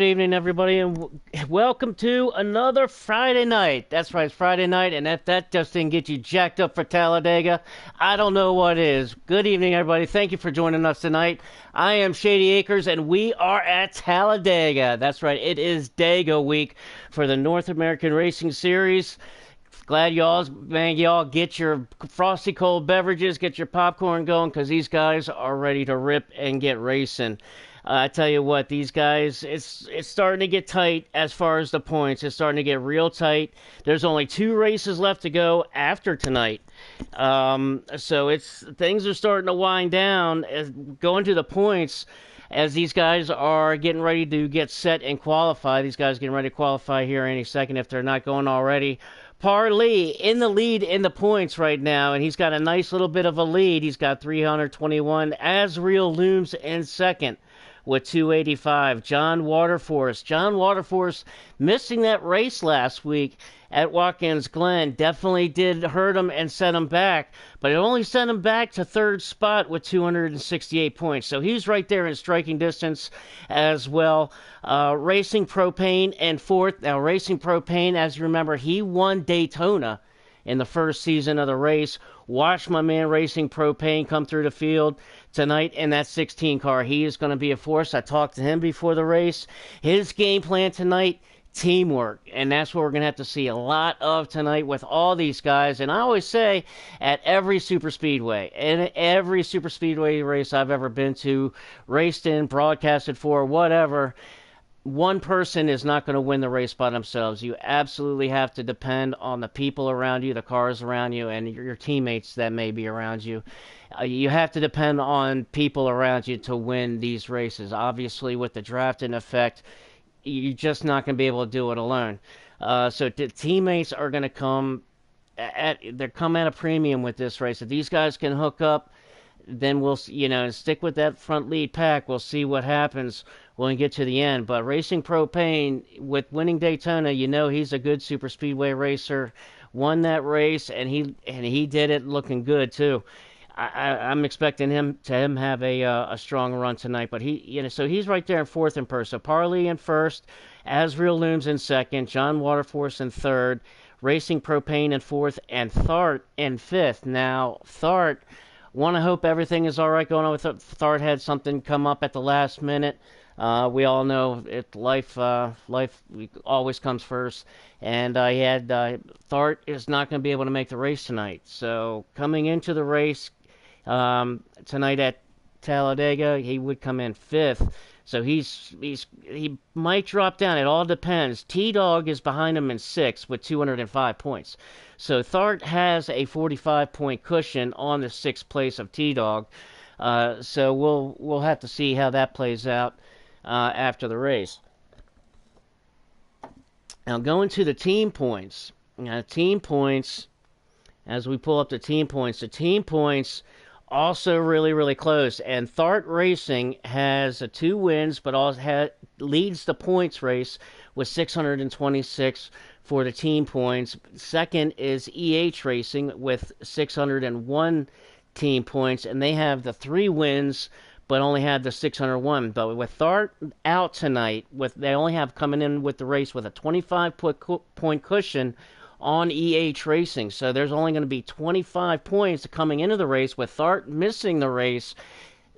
evening, everybody, and welcome to another Friday night. That's right, it's Friday night, and if that just didn't get you jacked up for Talladega, I don't know what is. Good evening, everybody. Thank you for joining us tonight. I am Shady Acres, and we are at Talladega. That's right, it is Dago week for the North American Racing Series. Glad y'all get your frosty cold beverages, get your popcorn going, because these guys are ready to rip and get racing. I tell you what, these guys, it's starting to get tight as far as the points. It's starting to get real tight. There's only 2 races left to go after tonight. So things are starting to wind down as going to the points as these guys are getting ready to get set and qualify. These guys getting ready to qualify here any second if they're not going already. Parley in the lead in the points right now, and he's got a nice little bit of a lead. He's got 321. Asriel looms in second with 285. John Waterforce missing that race last week at Watkins Glen definitely did hurt him and set him back, but it only sent him back to third spot with 268 points. So he's right there in striking distance as well. Racing Propane in fourth. Now, Racing Propane, as you remember, he won Daytona in the first season of the race. Watch my man Racing Propane come through the field tonight in that 16 car. He is going to be a force. I talked to him before the race. His game plan tonight, teamwork. And that's what we're going to have to see a lot of tonight with all these guys. And I always say, at every superspeedway, in every superspeedway race I've ever been to, raced in, broadcasted for, whatever, one person is not going to win the race by themselves. You absolutely have to depend on the people around you, the cars around you, and your teammates that may be around you. You have to depend on people around you to win these races. Obviously, with the draft in effect, you're just not going to be able to do it alone. So teammates are going to come at a premium with this race. If these guys can hook up, then we'll, stick with that front lead pack. We'll see what happens when we get to the end. But Racing Propane, with winning Daytona, he's a good super speedway racer. Won that race, and he did it looking good too. I'm expecting him to have a strong run tonight. But so he's right there in fourth in purse. So Parley in first, Asriel Looms in second, John Waterforce in third, Racing Propane in fourth, and Thart in fifth. Now Thart. Want to hope everything is all right going on with Thart. Had something come up at the last minute. We all know life always comes first. And Thart is not going to be able to make the race tonight. So coming into the race tonight at Talladega, he would come in fifth. So he might drop down. It all depends. T-Dog is behind him in sixth with 205 points. So Thart has a 45-point cushion on the sixth place of T-Dog. So we'll have to see how that plays out after the race. Now going to the team points. Team points. As we pull up the team points also really, really close. And Thart Racing has 2 wins, but also leads the points race with 626 for the team points. Second is Racing with 601 team points, and they have the 3 wins, but only had the 601. But with Thart out tonight, they only have coming in with the race with a 25-point cushion on Racing. So there's only going to be 25 points coming into the race. With Thart missing the race,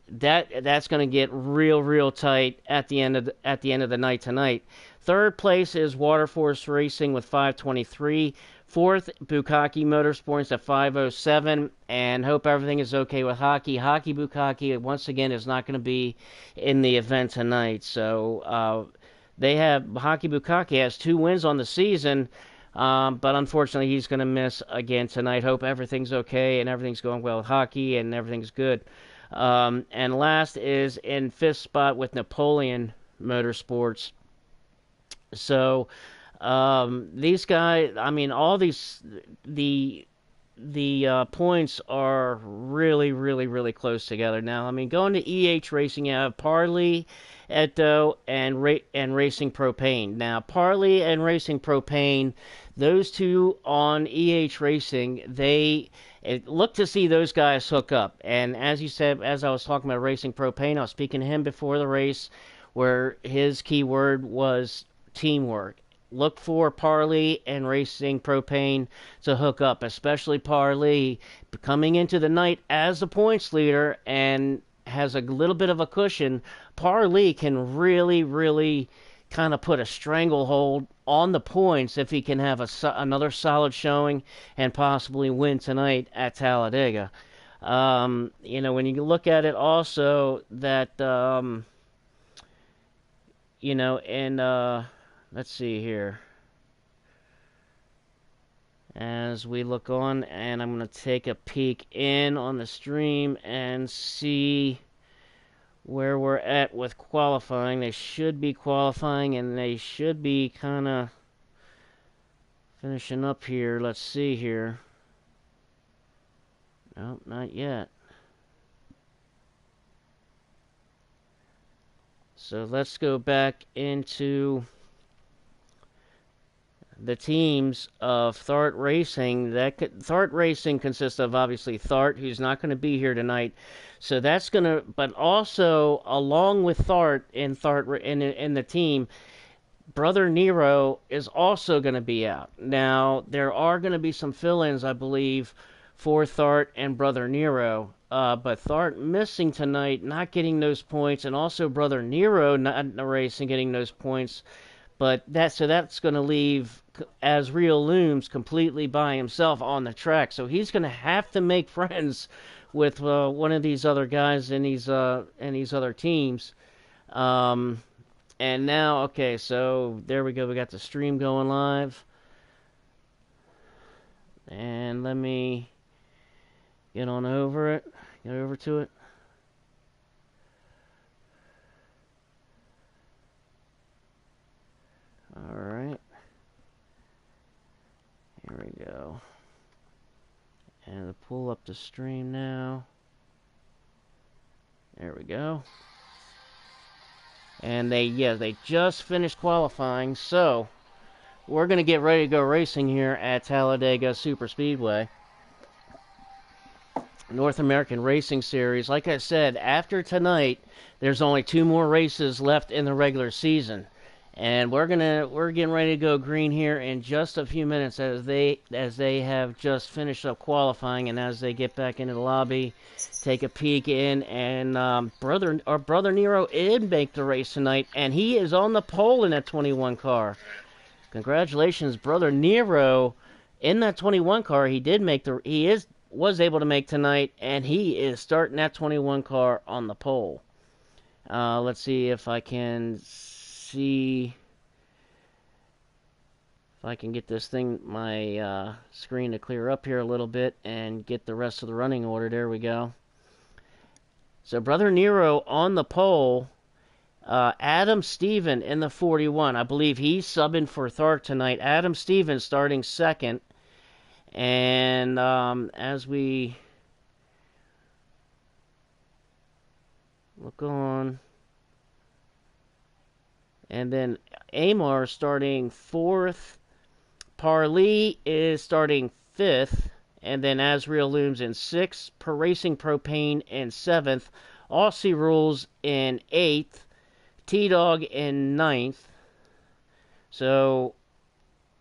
that's going to get real tight at the end of the night tonight. Third place is Waterforce Racing with 523. Fourth, Bukkake Motorsports at 507. And hope everything is okay with Hockey. Hockey Bukkake, once again, is not going to be in the event tonight. So Hockey Bukkake has 2 wins on the season. But unfortunately, he's going to miss again tonight. Hope everything's okay and everything's going well with Hockey and everything's good. And last is in fifth spot with Napoleon Motorsports. So these guys, all the points are really close together now. Going to Racing, you have Parley, Eto, and Racing Propane. Now, Parley and Racing Propane, those two on Racing, look to see those guys hook up. And as you said, as I was talking about Racing Propane, I was speaking to him before the race. where his keyword was teamwork. Look for Parley and Racing Propane to hook up, especially Parley coming into the night as the points leader and has a little bit of a cushion. Parley can really, really kind of put a stranglehold on the points if he can have another solid showing and possibly win tonight at Talladega. When you look at it also that, and let's see here. As we look on, and I'm going to take a peek in on the stream and see where we're at with qualifying. They should be qualifying, and they should be kind of finishing up here. Let's see here. Nope, not yet. So let's go back into the teams of Thart Racing. Thart Racing consists of obviously Thart, who's not going to be here tonight. So that's going to, but also along with Thart in the team, Brother Nero is also going to be out. Now there are going to be some fill-ins, I believe, for Thart and Brother Nero. But Thart missing tonight, not getting those points, and also Brother Nero not in the race and getting those points. But that's going to leave Asriel Looms completely by himself on the track. So he's going to have to make friends with one of these other guys in these other teams. And now, okay, so there we go. We got the stream going live. And let me get on over it. Get over to it. Alright. Here we go. And to pull up the stream now. There we go. And they just finished qualifying, so we're going to get ready to go racing here at Talladega Superspeedway. North American Racing Series. Like I said, after tonight, there's only 2 more races left in the regular season. And we're getting ready to go green here in just a few minutes as they have just finished up qualifying, and as they get back into the lobby, take a peek in, and brother Nero did make the race tonight, and he is on the pole in that 21 car. Congratulations, Brother Nero, in that 21 car. Was able to make tonight, and he is starting that 21 car on the pole. Let's see if I can see if I can get this thing, my screen to clear up here a little bit and get the rest of the running order. There we go. So Brother Nero on the pole. Adam Steven in the 41. I believe he's subbing for Thart tonight. Adam Steven starting second. And as we look on, and then Amar starting 4th, Parley is starting 5th, and then Asriel Looms in 6th, Racing Propane in 7th, Aussie Rules in 8th, T-Dog in 9th. So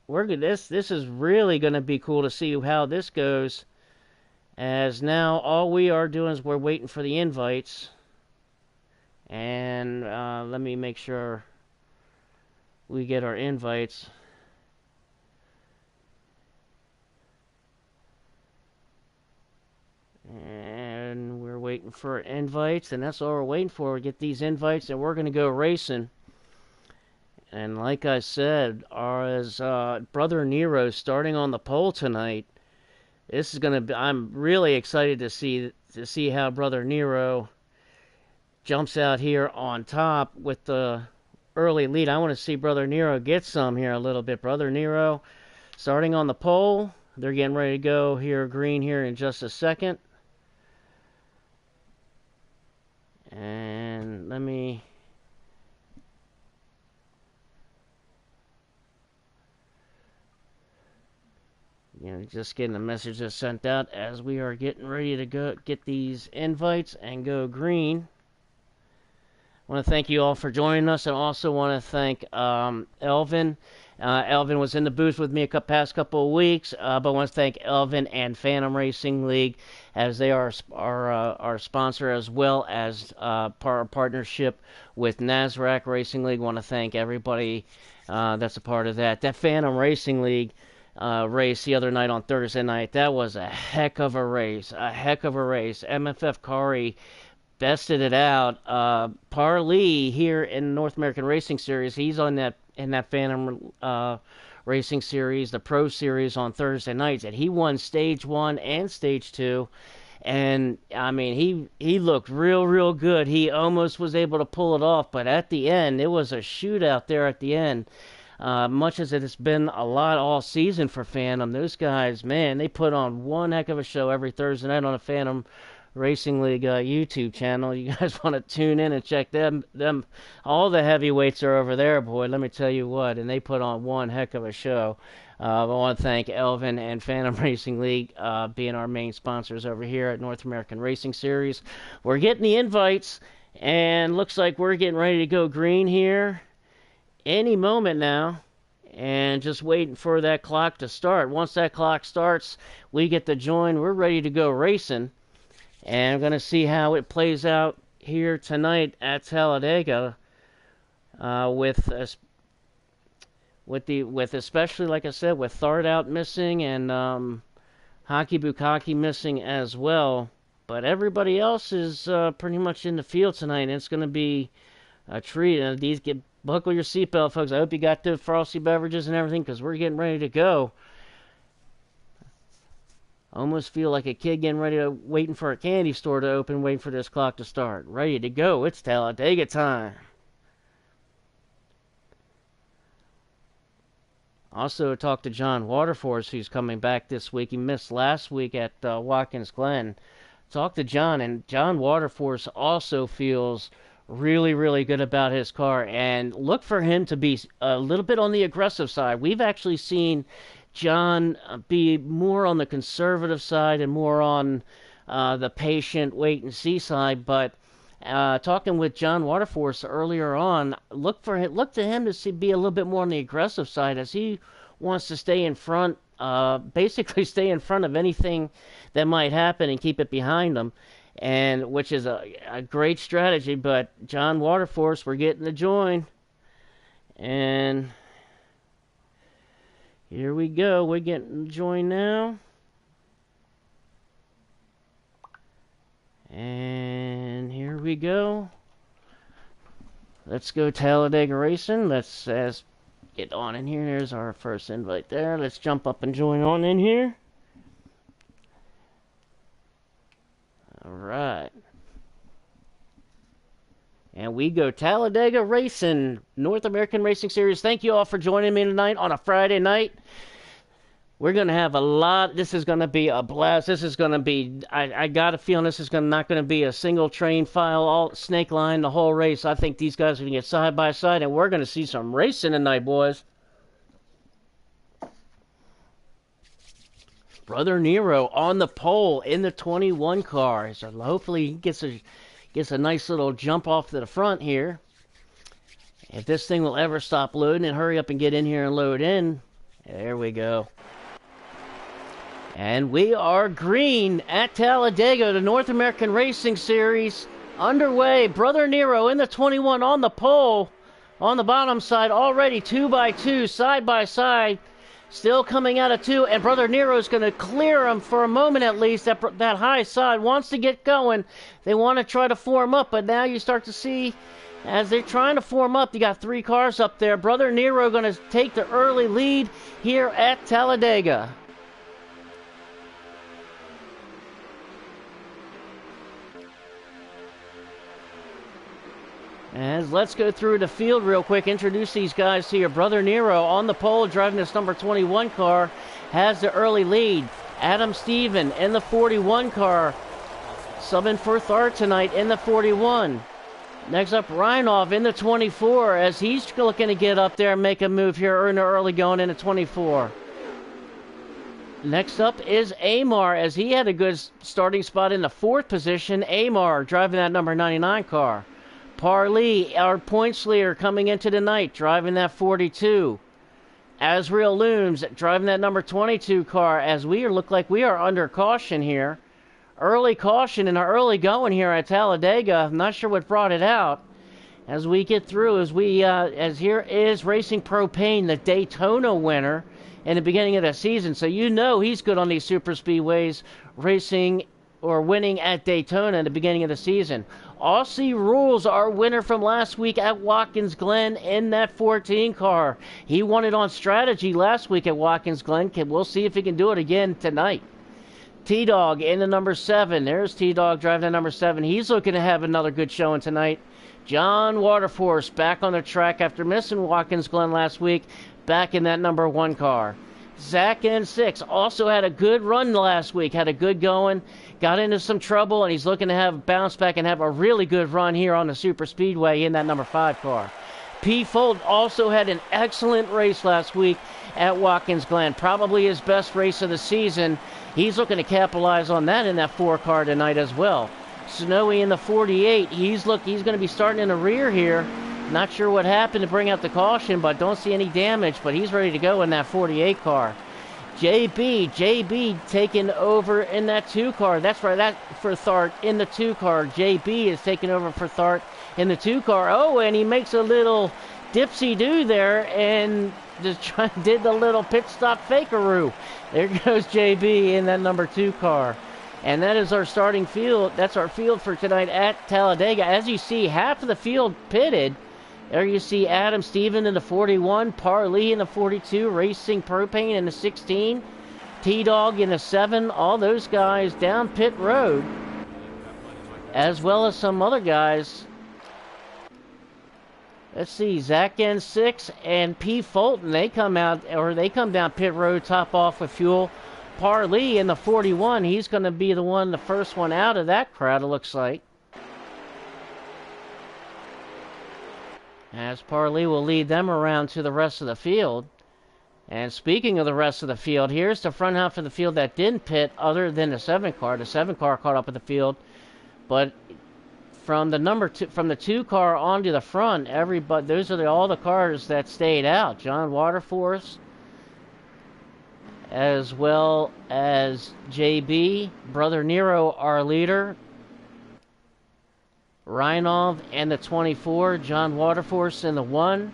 this is really going to be cool to see how this goes, as now all we are doing is we're waiting for the invites. And let me make sure we get our invites. And we're waiting for invites, and that's all we're waiting for. We get these invites, and we're going to go racing. And like I said, as Brother Nero starting on the pole tonight, this is going to be. I'm really excited to see how Brother Nero jumps out here on top with the early lead. I want to see Brother Nero get some here a little bit. Brother Nero starting on the pole. They're getting ready to go here green here in just a second. And let me just getting a message that's sent out as we are getting ready to go get these invites and go green. I want to thank you all for joining us, and also want to thank Elvin. Elvin was in the booth with me past couple of weeks, but I want to thank Elvin and Phantom Racing League, as they are our sponsor, as well as partnership with Nasrac Racing League. I want to thank everybody that's a part of that. That Phantom Racing League race the other night on Thursday night, that was a heck of a race. A heck of a race. MFF Kari bested it out. Parley here in North American Racing Series, he's on that in that Phantom Racing Series, the Pro Series on Thursday nights, and he won Stage 1 and Stage 2. And, I mean, he looked real good. He almost was able to pull it off, but at the end, it was a shootout there at the end. Much as it has been a lot all season for Phantom, those guys, man, they put on one heck of a show every Thursday night on a Phantom Racing League YouTube channel. You guys want to tune in and check them. All the heavyweights are over there, boy. Let me tell you what, and they put on one heck of a show. I want to thank Elvin and Phantom Racing League being our main sponsors over here at North American Racing Series. We're getting the invites, and looks like we're getting ready to go green here any moment now, and just waiting for that clock to start. Once that clock starts, we get to join. We're ready to go racing. And I'm going to see how it plays out here tonight at Talladega with especially, like I said, with Thard out missing and Hockey Bukaki missing as well. But everybody else is pretty much in the field tonight, and it's going to be a treat. And buckle your seatbelt, folks. I hope you got the frosty beverages and everything, because we're getting ready to go. I almost feel like a kid waiting for a candy store to open, waiting for this clock to start. Ready to go. It's Talladega time. Also talked to John Waterforce, who's coming back this week. He missed last week at Watkins Glen. Talked to John, and John Waterforce also feels really good about his car. And look for him to be a little bit on the aggressive side. We've actually seen John be more on the conservative side and more on the patient wait and see side. But talking with John Waterforce earlier on, look to him to be a little bit more on the aggressive side, as he wants to stay in front, basically stay in front of anything that might happen and keep it behind him, and which is a great strategy. But John Waterforce, we're getting the join, and here we go. We're getting joined now. And here we go. Let's go Talladega Racing. Let's get on in here. There's our first invite there. Let's jump up and join on in here. Alright. And we go Talladega Racing, North American Racing Series. Thank you all for joining me tonight on a Friday night. We're going to have a lot. This is going to be a blast. This is going to be, I got a feeling this is not going to be a single train file, all snake line, the whole race. I think these guys are going to get side by side, and we're going to see some racing tonight, boys. Brother Nero on the pole in the 21 car. So hopefully he gets a nice little jump off to the front here. If this thing will ever stop loading, and hurry up and get in here and load in. There we go. And we are green at Talladega, the North American Racing Series underway. Brother Nero in the 21 on the pole, on the bottom side, already 2x2, side by side. Still coming out of 2, and Brother Nero's going to clear him for a moment at least. That high side wants to get going. They want to try to form up, but now you start to see, as they're trying to form up, you got 3 cars up there. Brother Nero going to take the early lead here at Talladega. And let's go through the field real quick. Introduce these guys to you. Brother Nero on the pole, driving this number 21 car, has the early lead. Adam Stephen in the 41 car, subbing for Thart tonight in the 41. Next up, Reinhoff in the 24, as he's looking to get up there and make a move here early going into 24. Next up is Amar, as he had a good starting spot in the 4th position. Amar driving that number 99 car. Parley, our points leader, coming into the night, driving that 42. Asriel Looms driving that number 22 car, as we look like we are under caution here. Early caution and early going here at Talladega. I'm not sure what brought it out. As we get through, as here is Racing Propane, the Daytona winner in the beginning of the season. So you know he's good on these super speedways, racing or winning at Daytona in the beginning of the season. Aussie Rules, our winner from last week at Watkins Glen in that 14 car. He won it on strategy last week at Watkins Glen. We'll see if he can do it again tonight. T-Dog in the number 7. There's T-Dog driving the number 7. He's looking to have another good showing tonight. John Waterforce back on the track after missing Watkins Glen last week, back in that number 1 car. Zach N6 also had a good run last week, had a good going, got into some trouble, and he's looking to have bounce back and have a really good run here on the super speedway in that number 5 car. P. Fulton also had an excellent race last week at Watkins Glen, probably his best race of the season. He's looking to capitalize on that in that 4 car tonight as well. Snowy in the 48, he's going to be starting in the rear here. Not sure what happened to bring out the caution, but don't see any damage, but he's ready to go in that 48 car. JB taking over in that 2 car. That's right, that for Thart in the 2 car. JB is taking over for Thart in the 2 car. Oh, and he makes a little dipsy-do there and just did the little pit stop fakeroo. There goes JB in that number 2 car. And that is our starting field. That's our field for tonight at Talladega. As you see, half of the field pitted. There you see Adam Stephen in the 41, Parley in the 42, Racing Propane in the 16, T-Dog in the 7. All those guys down pit road, as well as some other guys. Let's see, Zach N6 and P. Fulton, they come down pit road, top off with fuel. Parley in the 41, he's going to be the first one out of that crowd, it looks like. As Parley will lead them around to the rest of the field. And speaking of the rest of the field, here's the front half of the field that didn't pit other than the 7 car. The 7 car caught up with the field. But from the 2 car onto the front, those are all the cars that stayed out. John Waterforce, as well as JB, Brother Nero, our leader, Reinhold and the 24, John Waterforce in the 1.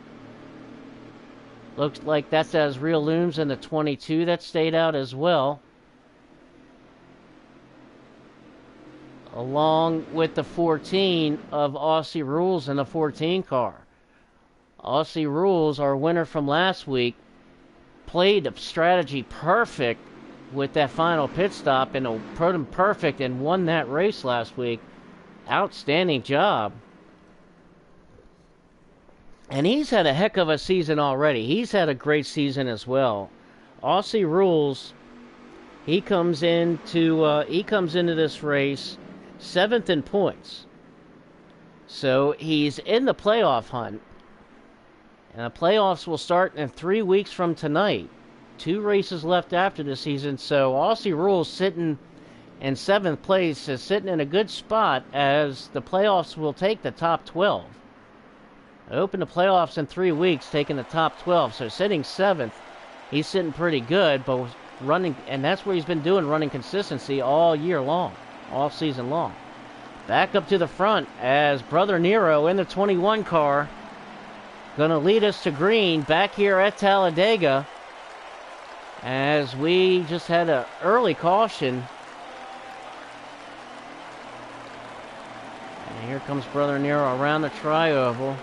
Looks like that's Asriel Looms in the 22 that stayed out as well. Along with the 14 of Aussie Rules in the 14 car. Aussie Rules, our winner from last week, played the strategy perfect with that final pit stop and put him perfect and won that race last week. Outstanding job. And he's had a heck of a season already. He's had a great season as well. Aussie Rules, he comes into this race 7th in points. So he's in the playoff hunt. And the playoffs will start in 3 weeks from tonight. 2 races left after the season. So Aussie Rules sitting in 7th place is sitting in a good spot, as the playoffs will take the top 12. Open the playoffs in 3 weeks, taking the top 12. So sitting 7th, he's sitting pretty good, but running, and that's where he's been doing, running consistency all year long, all season long. Back up to the front as Brother Nero in the 21 car, going to lead us to green back here at Talladega, as we just had an early caution. And here comes Brother Nero around the tri-oval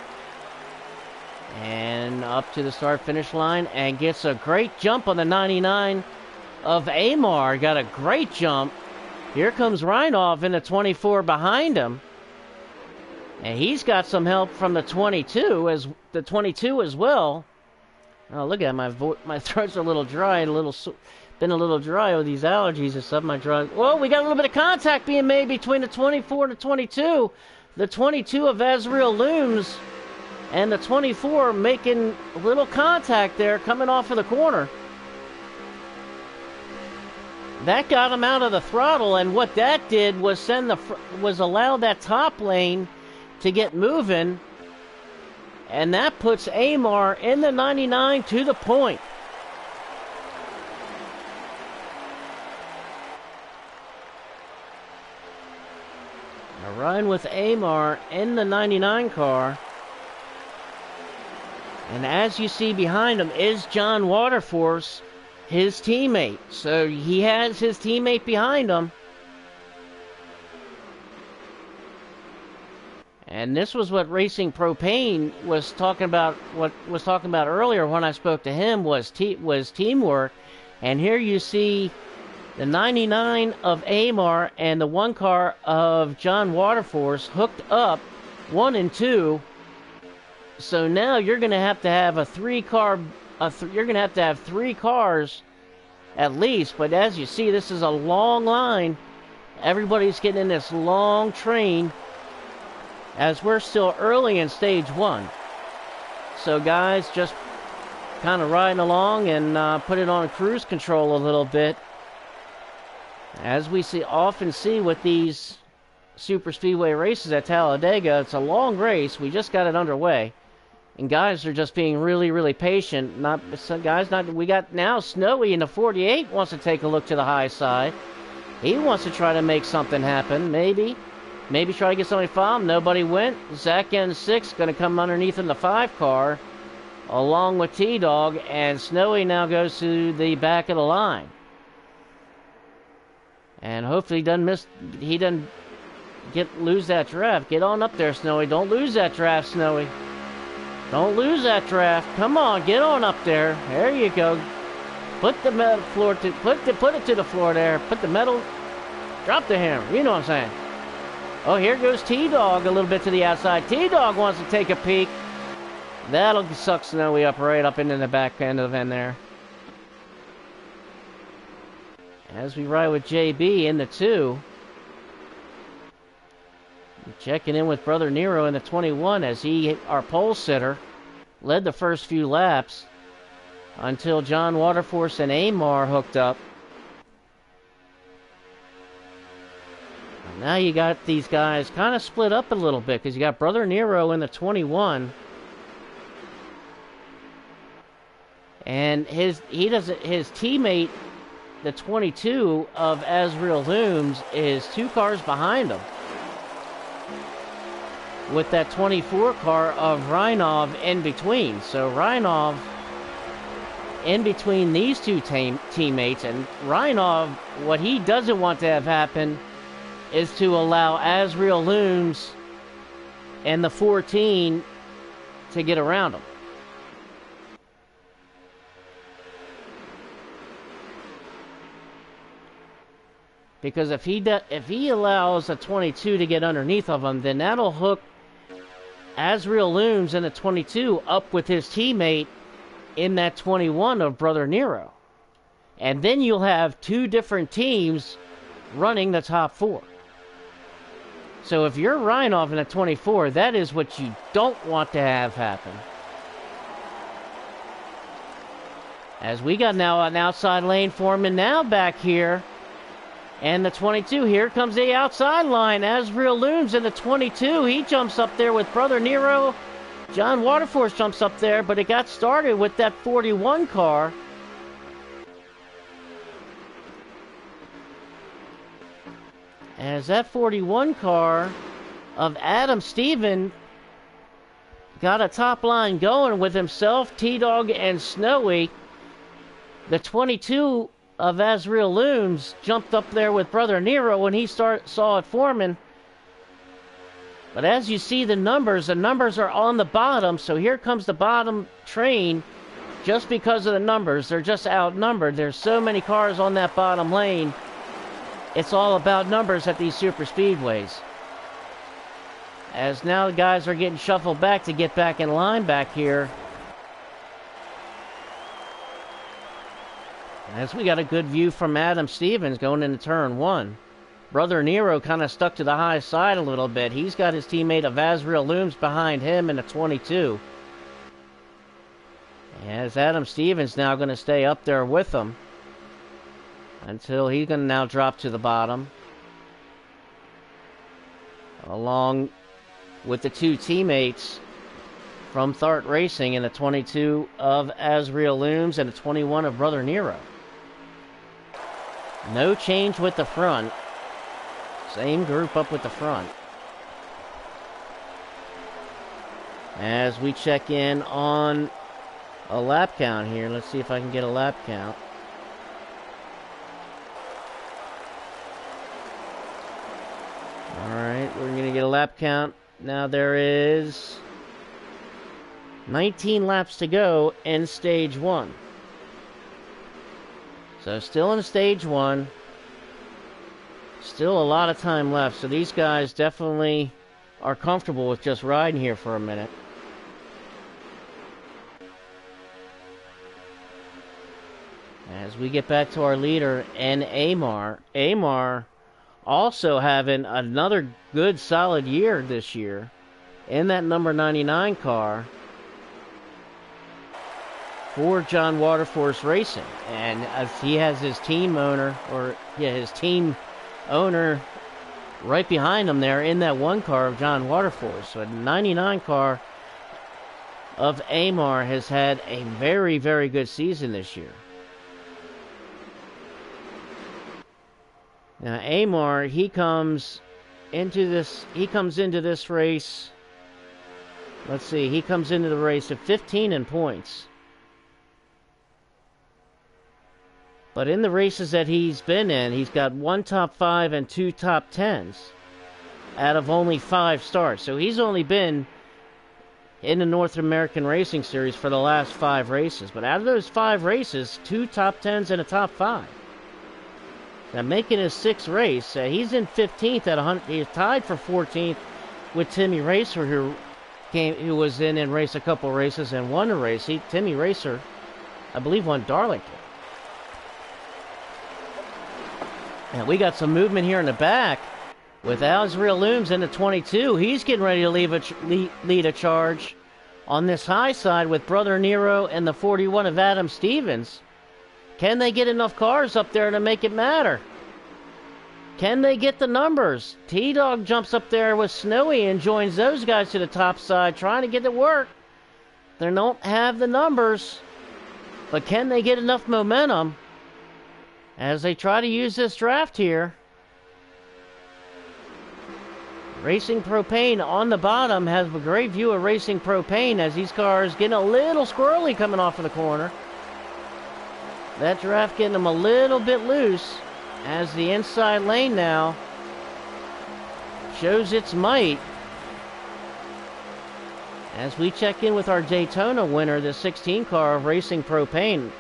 and up to the start-finish line and gets a great jump on the 99 of Amar. Got a great jump. Here comes Reinhold in the 24 behind him. And he's got some help from the 22 as well. Oh, look at my throat's a little dry, been a little dry with these allergies and stuff. Whoa, we got a little bit of contact being made between the 24 and the 22. The 22 of Asriel Looms and the 24 making a little contact there, coming off of the corner. That got him out of the throttle, and what that did was allow that top lane to get moving. And that puts Amar in the 99 to the point. A run with Amar in the 99 car. And as you see behind him is John Waterforce, his teammate. So he has his teammate behind him. And this was what Racing Propane was talking about. What was talking about earlier when I spoke to him was teamwork. And here you see the 99 of Amar and the 1 car of John Waterforce hooked up, 1 and 2. So now you're going to have a 3-car. You're going to have 3 cars at least. But as you see, this is a long line. Everybody's getting in this long train, as we're still early in stage 1. So guys, just kind of riding along and put it on cruise control a little bit. As we often see with these super speedway races at Talladega, it's a long race. We just got it underway. And guys are just being really, really patient. We got now Snowy in the 48 wants to take a look to the high side. He wants to try to make something happen, maybe. Maybe try to get somebody fouled. Nobody went. Zach N6 going to come underneath in the 5 car, along with T-Dog, and Snowy now goes to the back of the line. And hopefully he doesn't lose that draft. Get on up there, Snowy. Don't lose that draft, Snowy. Don't lose that draft. Come on, get on up there. There you go. Put the metal floor put it to the floor there. Put the metal. Drop the hammer. You know what I'm saying. Oh, here goes T-Dog a little bit to the outside. T-Dog wants to take a peek. That'll suck Snowy up right up into the back end of the end there. As we ride with JB in the 2. Checking in with Brother Nero in the 21 as our pole sitter, led the first few laps until John Waterforce and Amar hooked up. Now you got these guys kind of split up a little bit because you got Brother Nero in the 21, and his teammate, the 22 of Azrael Looms, is 2 cars behind him, with that 24 car of Reinov in between. So Reinov in between these 2 teammates, and Reinov, what he doesn't want to have happen is to allow Azrael Looms and the 14 to get around him. Because if he allows a 22 to get underneath of him, then that'll hook Azrael Looms and the 22 up with his teammate in that 21 of Brother Nero. And then you'll have 2 different teams running the top 4. So if you're Reinov in a 24, that is what you don't want to have happen. As we got now an outside lane foreman now back here. And the 22, here comes the outside line. Azrael Looms in the 22. He jumps up there with Brother Nero. John Waterforce jumps up there, but it got started with that 41 car. As that 41 car of Adam Steven got a top line going with himself, T-Dog, and Snowy. The 22 of Azrael Looms jumped up there with Brother Nero when he saw it forming. But as you see the numbers are on the bottom, so here comes the bottom train just because of the numbers. They're just outnumbered. There's so many cars on that bottom lane. It's all about numbers at these super speedways. As now the guys are getting shuffled back to get back in line back here. As we got a good view from Adam Stevens going into turn 1. Brother Nero kind of stuck to the high side a little bit. He's got his teammate of Azrael Looms behind him in the 22. As Adam Stevens now going to stay up there with him until he's going to now drop to the bottom. Along with the two teammates from Thart Racing in the 22 of Azriel Looms and the 21 of Brother Nero. No change with the front. Same group up with the front. As we check in on a lap count here. Let's see if I can get a lap count. Alright, we're going to get a lap count. Now there is 19 laps to go in stage 1. So still in stage 1. Still a lot of time left. So these guys definitely are comfortable with just riding here for a minute. As we get back to our leader and Amar. Amar also having another good solid year this year in that number 99 car for John Waterforce Racing. And as he has his team owner, his team owner right behind him there in that one car of John Waterforce. So a 99 car of Amar has had a very, very good season this year. Now Amar, he comes into this race. Let's see, he comes into the race at 15 in points. But in the races that he's been in, he's got 1 top 5 and 2 top 10s out of only 5 starts. So he's only been in the North American Racing Series for the last 5 races. But out of those 5 races, 2 top 10s and a top 5. Now making his 6th race, he's in 15th at 100. He's tied for 14th with Timmy Racer, who was in and raced a couple races and won a race. Timmy Racer, I believe, won Darlington. And we got some movement here in the back with Azriel Looms in the 22. He's getting ready to lead a charge on this high side with Brother Nero and the 41 of Adam Stevens. Can they get enough cars up there to make it matter? Can they get the numbers? T-Dog jumps up there with Snowy and joins those guys to the top side, trying to get it work. They don't have the numbers, but can they get enough momentum as they try to use this draft here? Racing Propane on the bottom has a great view of Racing Propane as these cars getting a little squirrely coming off of the corner. That draft getting them a little bit loose as the inside lane now shows its might. As we check in with our Daytona winner, the 16 car of Racing Propane,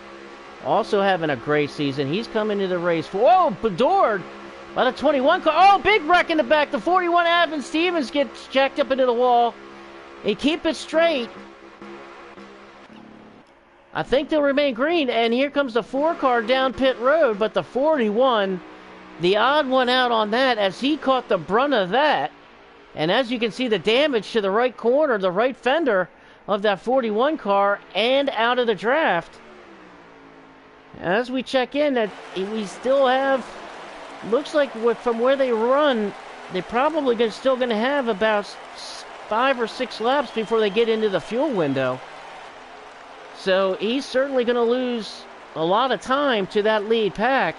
also having a great season. He's coming to the race. Whoa, Bedored by the 21 car. Oh, big wreck in the back. The 41 Adam Stevens gets jacked up into the wall. They keep it straight. I think they'll remain green, and here comes the 4 car down pit road, but the 41, the odd one out on that as he caught the brunt of that. And as you can see, the damage to the right corner, the right fender of that 41 car and out of the draft. As we check in, that we still have, looks like from where they run, they're probably still going to have about 5 or 6 laps before they get into the fuel window. So he's certainly going to lose a lot of time to that lead pack.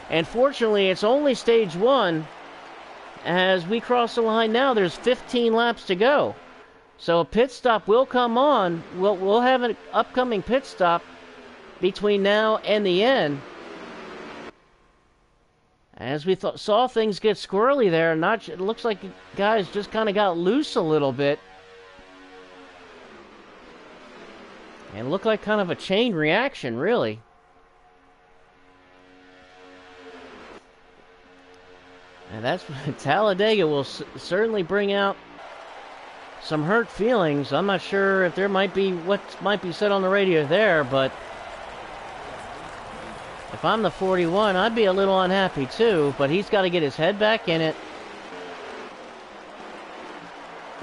And fortunately, it's only stage 1. As we cross the line now, there's 15 laps to go. So a pit stop will come on. We'll have an upcoming pit stop between now and the end. As we saw things get squirrely there, it looks like guys just kind of got loose a little bit. And looked like kind of a chain reaction, really. And that's Talladega will certainly bring out some hurt feelings. I'm not sure if there might be what might be said on the radio there, but if I'm the 41, I'd be a little unhappy too. But he's got to get his head back in it.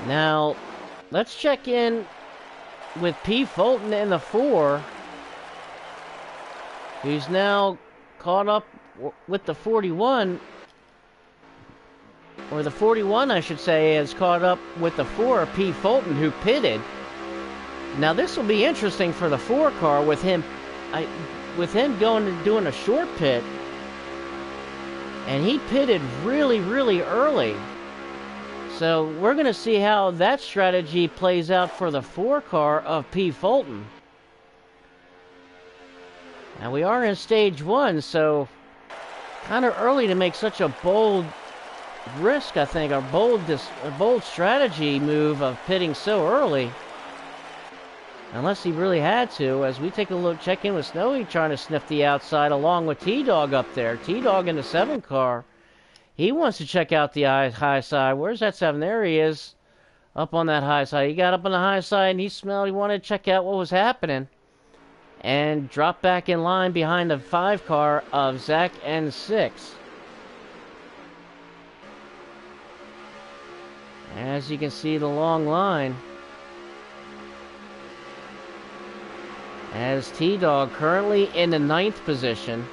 Now, let's check in with P. Fulton in the 4, who's now caught up with the 41. or the 41, I should say, has caught up with the 4, P. Fulton, who pitted. Now this will be interesting for the 4 car with him going and doing a short pit. And he pitted really, really early. So we're going to see how that strategy plays out for the 4 car of P. Fulton. Now we are in stage 1, so kind of early to make such a bold risk, I think, a bold strategy move of pitting so early. Unless he really had to, as we take a look, check in with Snowy trying to sniff the outside along with T-Dog up there. T-Dog in the 7 car. He wants to check out the high side. Where's that 7? There he is. Up on that high side. He got up on the high side and he wanted to check out what was happening. And dropped back in line behind the 5 car of Zach N6. As you can see, the long line. As T-Dog currently in the 9th position.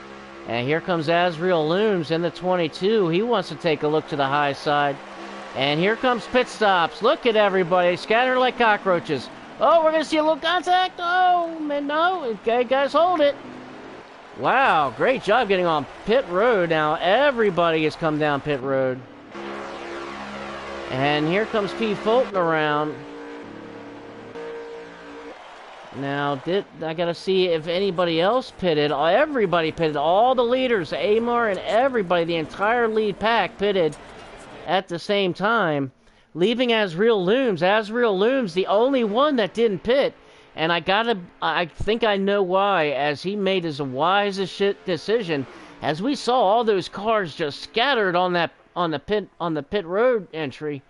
And here comes Azriel Looms in the 22. He wants to take a look to the high side. And here comes pit stops. Look at everybody scattering like cockroaches. Oh, we're going to see a little contact. Oh, man, no. Okay, guys, hold it. Wow, great job getting on pit road. Now everybody has come down pit road. And here comes P. Fulton around. Now, I got to see if anybody else pitted. Everybody pitted. All the leaders, Amar and everybody, the entire lead pack pitted at the same time, leaving Azriel Looms. Azriel Looms, the only one that didn't pit. And I think I know why, as he made his wisest decision. As we saw all those cars just scattered on the pit road entry.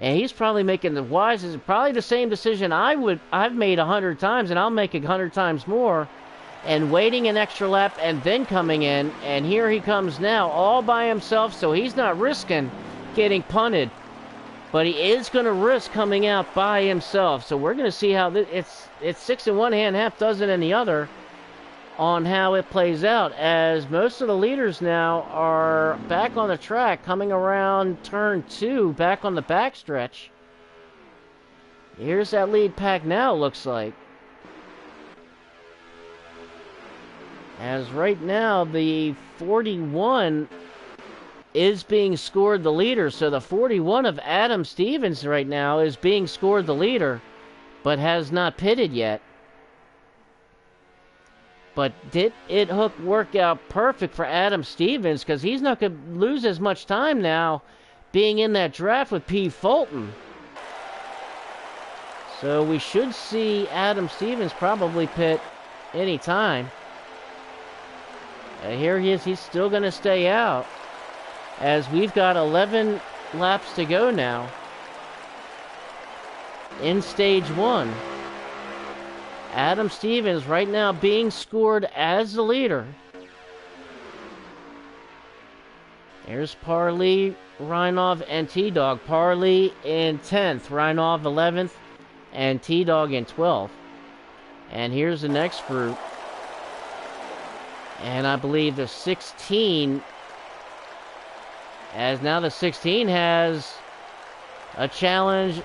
And he's probably making the wisest, probably the same decision I've made 100 times, and I'll make 100 times more, and waiting an extra lap and then coming in, and here he comes now all by himself, so he's not risking getting punted, but he is going to risk coming out by himself. So we're going to see how it's 6 in one hand, half dozen in the other, on how it plays out, as most of the leaders now are back on the track, coming around turn 2, back on the backstretch. Here's that lead pack now, looks like. As right now, the 41 is being scored the leader, so the 41 of Adam Stevens right now is being scored the leader, but has not pitted yet. But did it work out perfect for Adam Stevens, because he's not going to lose as much time now being in that draft with P. Fulton. So we should see Adam Stevens probably pit any time. Here he is. He's still going to stay out, as we've got 11 laps to go now in stage 1. Adam Stevens right now being scored as the leader. Here's Parley, Reinov, and T-Dog. Parley in 10th, Reinov 11th, and T-Dog in 12th. And here's the next group. And I believe the 16, as now the 16 has a challenge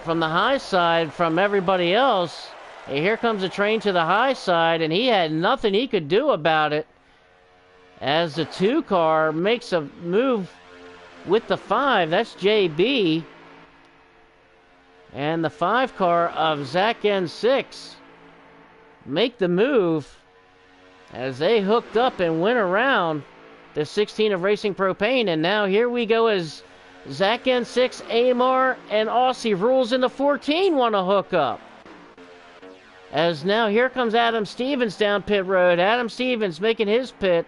from the high side from everybody else. And here comes a train to the high side, and he had nothing he could do about it, as the 2 car makes a move with the 5. That's JB. And the 5 car of Zach N6 make the move as they hooked up and went around the 16 of Racing Propane. And now here we go, as Zach N6, Amar, and Aussie Rules in the 14 want to hook up. As now here comes Adam Stevens down pit road. Adam Stevens making his pit.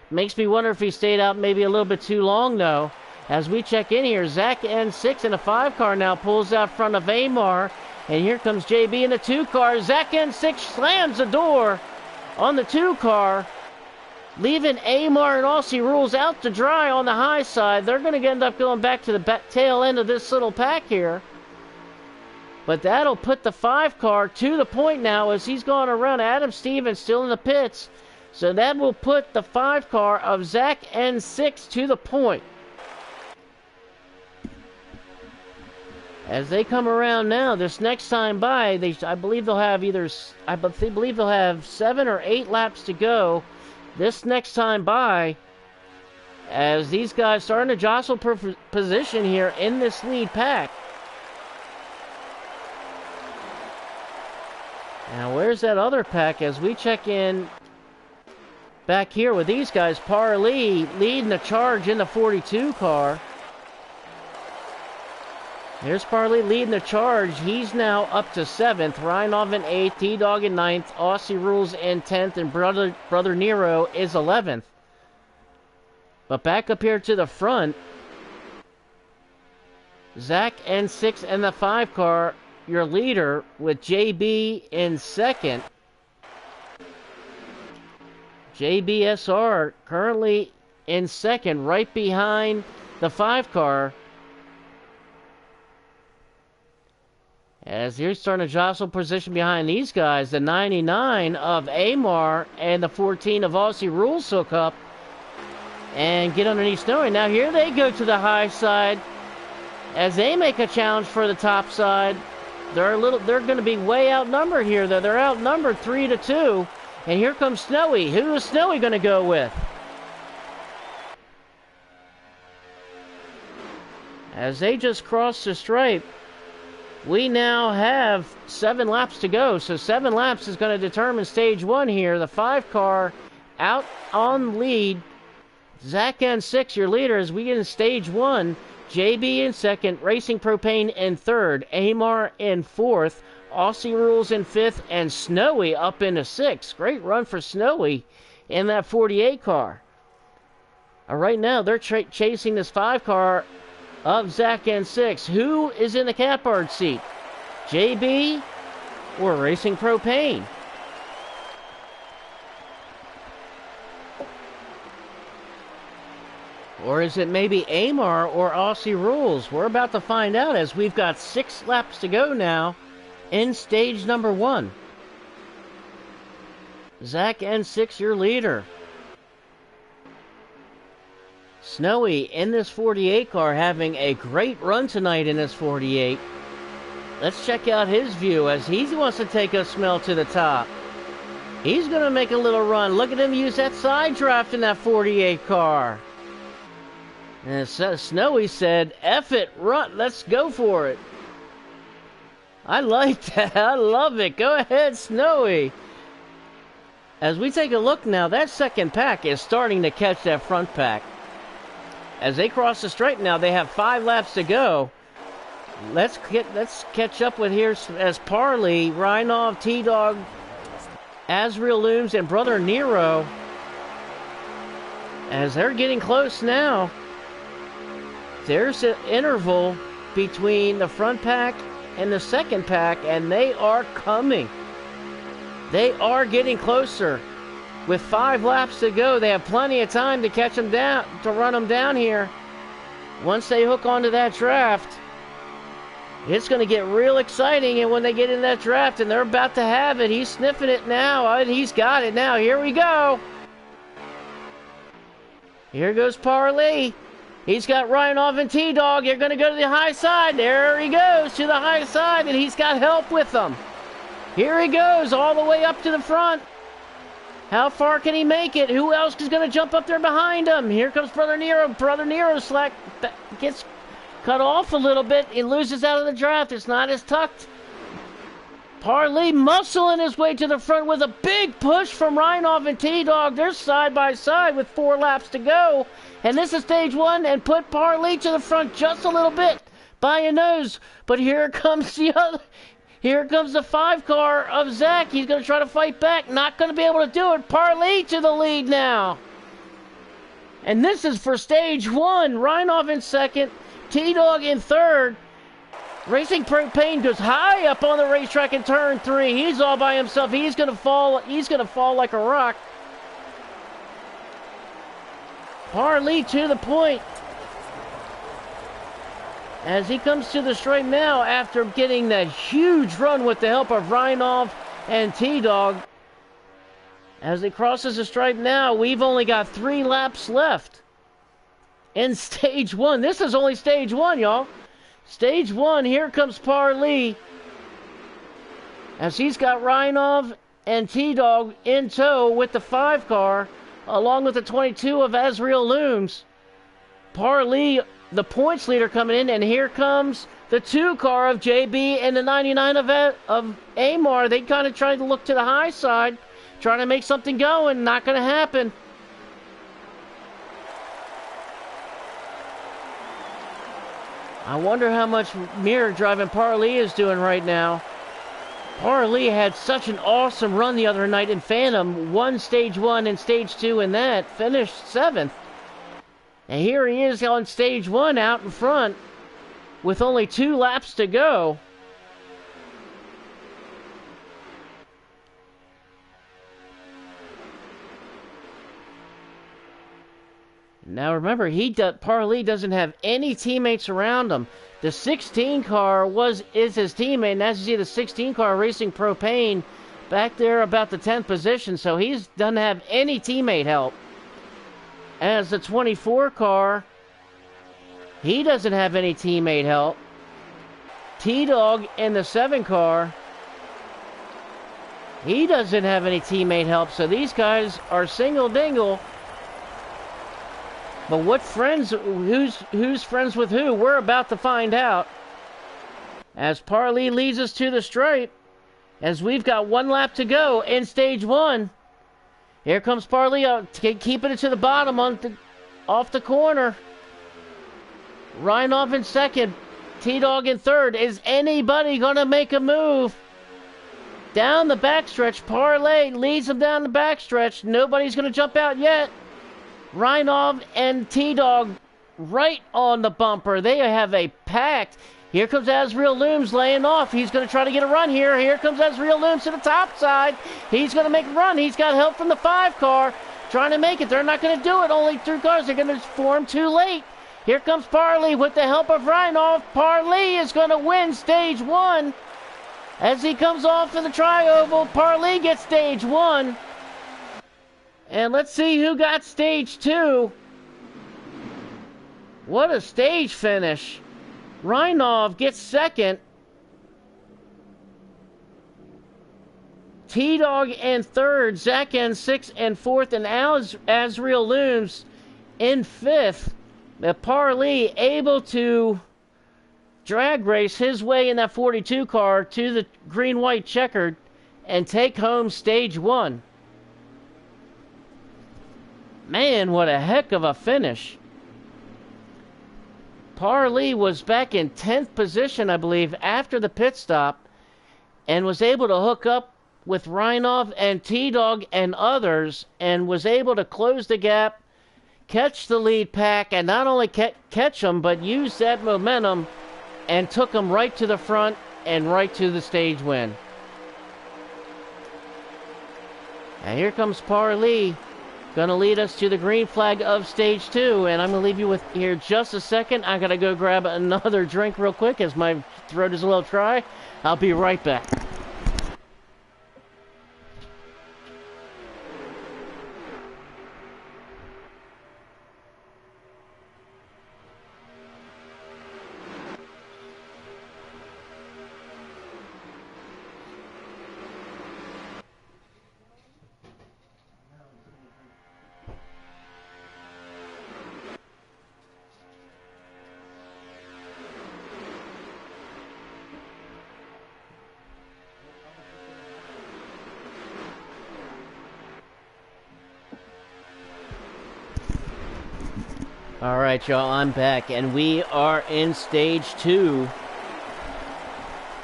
Makes me wonder if he stayed out maybe a little bit too long, though. As we check in here, Zach N6 in a 5 car now pulls out front of Amar. And here comes JB in the 2 car. Zach N6 slams the door on the 2 car, leaving Amar and Aussie Rules out to dry on the high side. They're going to end up going back to the tail end of this little pack here. But that'll put the 5 car to the point now, as he's going around. Adam Stevens still in the pits. So that will put the 5 car of Zach N6 to the point. As they come around now, this next time by, I believe they'll have believe they'll have 7 or 8 laps to go. This next time by, as these guys starting to jostle position here in this lead pack. Now, where's that other pack as we check in back here with these guys? Parley leading the charge in the 42 car. Here's Parley leading the charge. He's now up to 7th. Reinov in 8th. T-Dog in 9th. Aussie Rules in 10th. And Brother Nero is 11th. But back up here to the front, Zach N6 and the 5 car, your leader, with JB in 2nd. JBSR currently in 2nd, right behind the 5 car. As they're starting to jostle position behind these guys, the 99 of Amar and the 14 of Aussie Rules hook up and get underneath Snowy. Now here they go to the high side as they make a challenge for the top side. They're going to be way outnumbered here, though. They're outnumbered 3-2. And here comes Snowy. Who is Snowy going to go with? As they just cross the stripe, we now have 7 laps to go. So 7 laps is going to determine stage 1 here. The 5 car out on lead. Zach N6, your leader, as we get in stage 1. JB in 2nd, Racing Propane in 3rd, Amar in 4th, Aussie Rules in 5th, and Snowy up into 6th. Great run for Snowy in that 48 car. Right now, they're chasing this 5 car of Zach N6. Who is in the catbird seat? JB or Racing Propane? Or is it maybe Amar or Aussie Rules? We're about to find out as we've got 6 laps to go now in stage number 1. Zach N6, your leader. Snowy in this 48 car having a great run tonight in this 48. Let's check out his view as he wants to take a smell to the top. He's going to make a little run. Look at him use that side draft in that 48 car. And Snowy said, F it, run, let's go for it. I like that. I love it. Go ahead, Snowy. As we take a look now, that second pack is starting to catch that front pack. As they cross the stripe now, they have 5 laps to go. Let's catch up with here as Parley, Reinov, T-Dog, Azrael Looms, and Brother Nero. As they're getting close now. There's an interval between the front pack and the second pack, and they are coming. They are getting closer. With 5 laps to go, they have plenty of time to catch them down, to run them down here. Once they hook onto that draft, it's going to get real exciting. And when they get in that draft, and they're about to have it, he's sniffing it now. He's got it now. Here we go. Here goes Parley. He's got Reinov and T-Dog. They're going to go to the high side. There he goes to the high side, and he's got help with them. Here he goes all the way up to the front. How far can he make it? Who else is going to jump up there behind him? Here comes Brother Nero. Brother Nero gets cut off a little bit. He loses out of the draft. It's not as tucked. Parley muscling his way to the front with a big push from Reinov and T-Dog. They're side by side with 4 laps to go. And this is stage 1, and put Parley to the front just a little bit by a nose. But here comes the other. Here comes the 5 car of Zach. He's going to try to fight back. Not going to be able to do it. Parley to the lead now. And this is for stage 1. Reinov in 2nd. T-Dog in 3rd. Racing Propane goes high up on the racetrack in turn 3. He's all by himself. He's going to fall. He's going to fall like a rock. Parley to the point. As he comes to the stripe now after getting that huge run with the help of Reinov and T-Dog. As he crosses the stripe now, we've only got 3 laps left in stage 1. This is only stage 1, y'all. Stage 1, here comes Parley. As he's got Reinov and T-Dog in tow with the 5 car, along with the 22 of Azriel Looms. Parley, the points leader, coming in, and here comes the 2 car of JB and the 99 of Amar. They kind of tried to look to the high side, trying to make something going. Not going to happen. I wonder how much mirror driving Parley is doing right now. Parley had such an awesome run the other night in Phantom. Won Stage 1 and Stage 2 in that. Finished 7th. And here he is on Stage 1 out in front with only 2 laps to go. Now remember, Parley doesn't have any teammates around him. The 16 car is his teammate, and as you see, the 16 car racing Propane back there about the 10th position, so he doesn't have any teammate help. As the 24 car, he doesn't have any teammate help. T-Dog in the 7 car, he doesn't have any teammate help, so these guys are single-dingle. But what friends, who's friends with who, we're about to find out. As Parley leads us to the stripe, as we've got 1 lap to go in Stage 1. Here comes Parley, keeping it to the bottom off the corner. Reinov in 2nd, T-Dog in 3rd. Is anybody going to make a move? Down the backstretch, Parley leads them down the backstretch. Nobody's going to jump out yet. Reinov and T-Dog right on the bumper. They have a pact. Here comes Azriel Looms laying off. He's going to try to get a run here. Here comes Azriel Looms to the top side. He's going to make a run. He's got help from the 5 car trying to make it. They're not going to do it. Only 2 cars. They're going to form too late. Here comes Parley with the help of Reinov. Parley is going to win Stage 1. As he comes off in the tri-oval, Parley gets Stage 1. And let's see who got Stage 2. What a stage finish. Reinov gets 2nd. T-Dog in 3rd. Zach in 6th and 4th. And Azriel Looms in 5th. Parley able to drag race his way in that 42 car to the green-white checkered and take home Stage 1. Man, what a heck of a finish. Parley was back in 10th position, I believe, after the pit stop, and was able to hook up with Reinov and T-Dog and others, and was able to close the gap, catch the lead pack, and not only catch them, but use that momentum and took them right to the front and right to the stage win. And here comes Parley. Going to lead us to the green flag of Stage 2, and I'm going to leave you with here just a second. I got to go grab another drink real quick as my throat is a little dry. I'll be right back. Alright, y'all, I'm back, and we are in Stage 2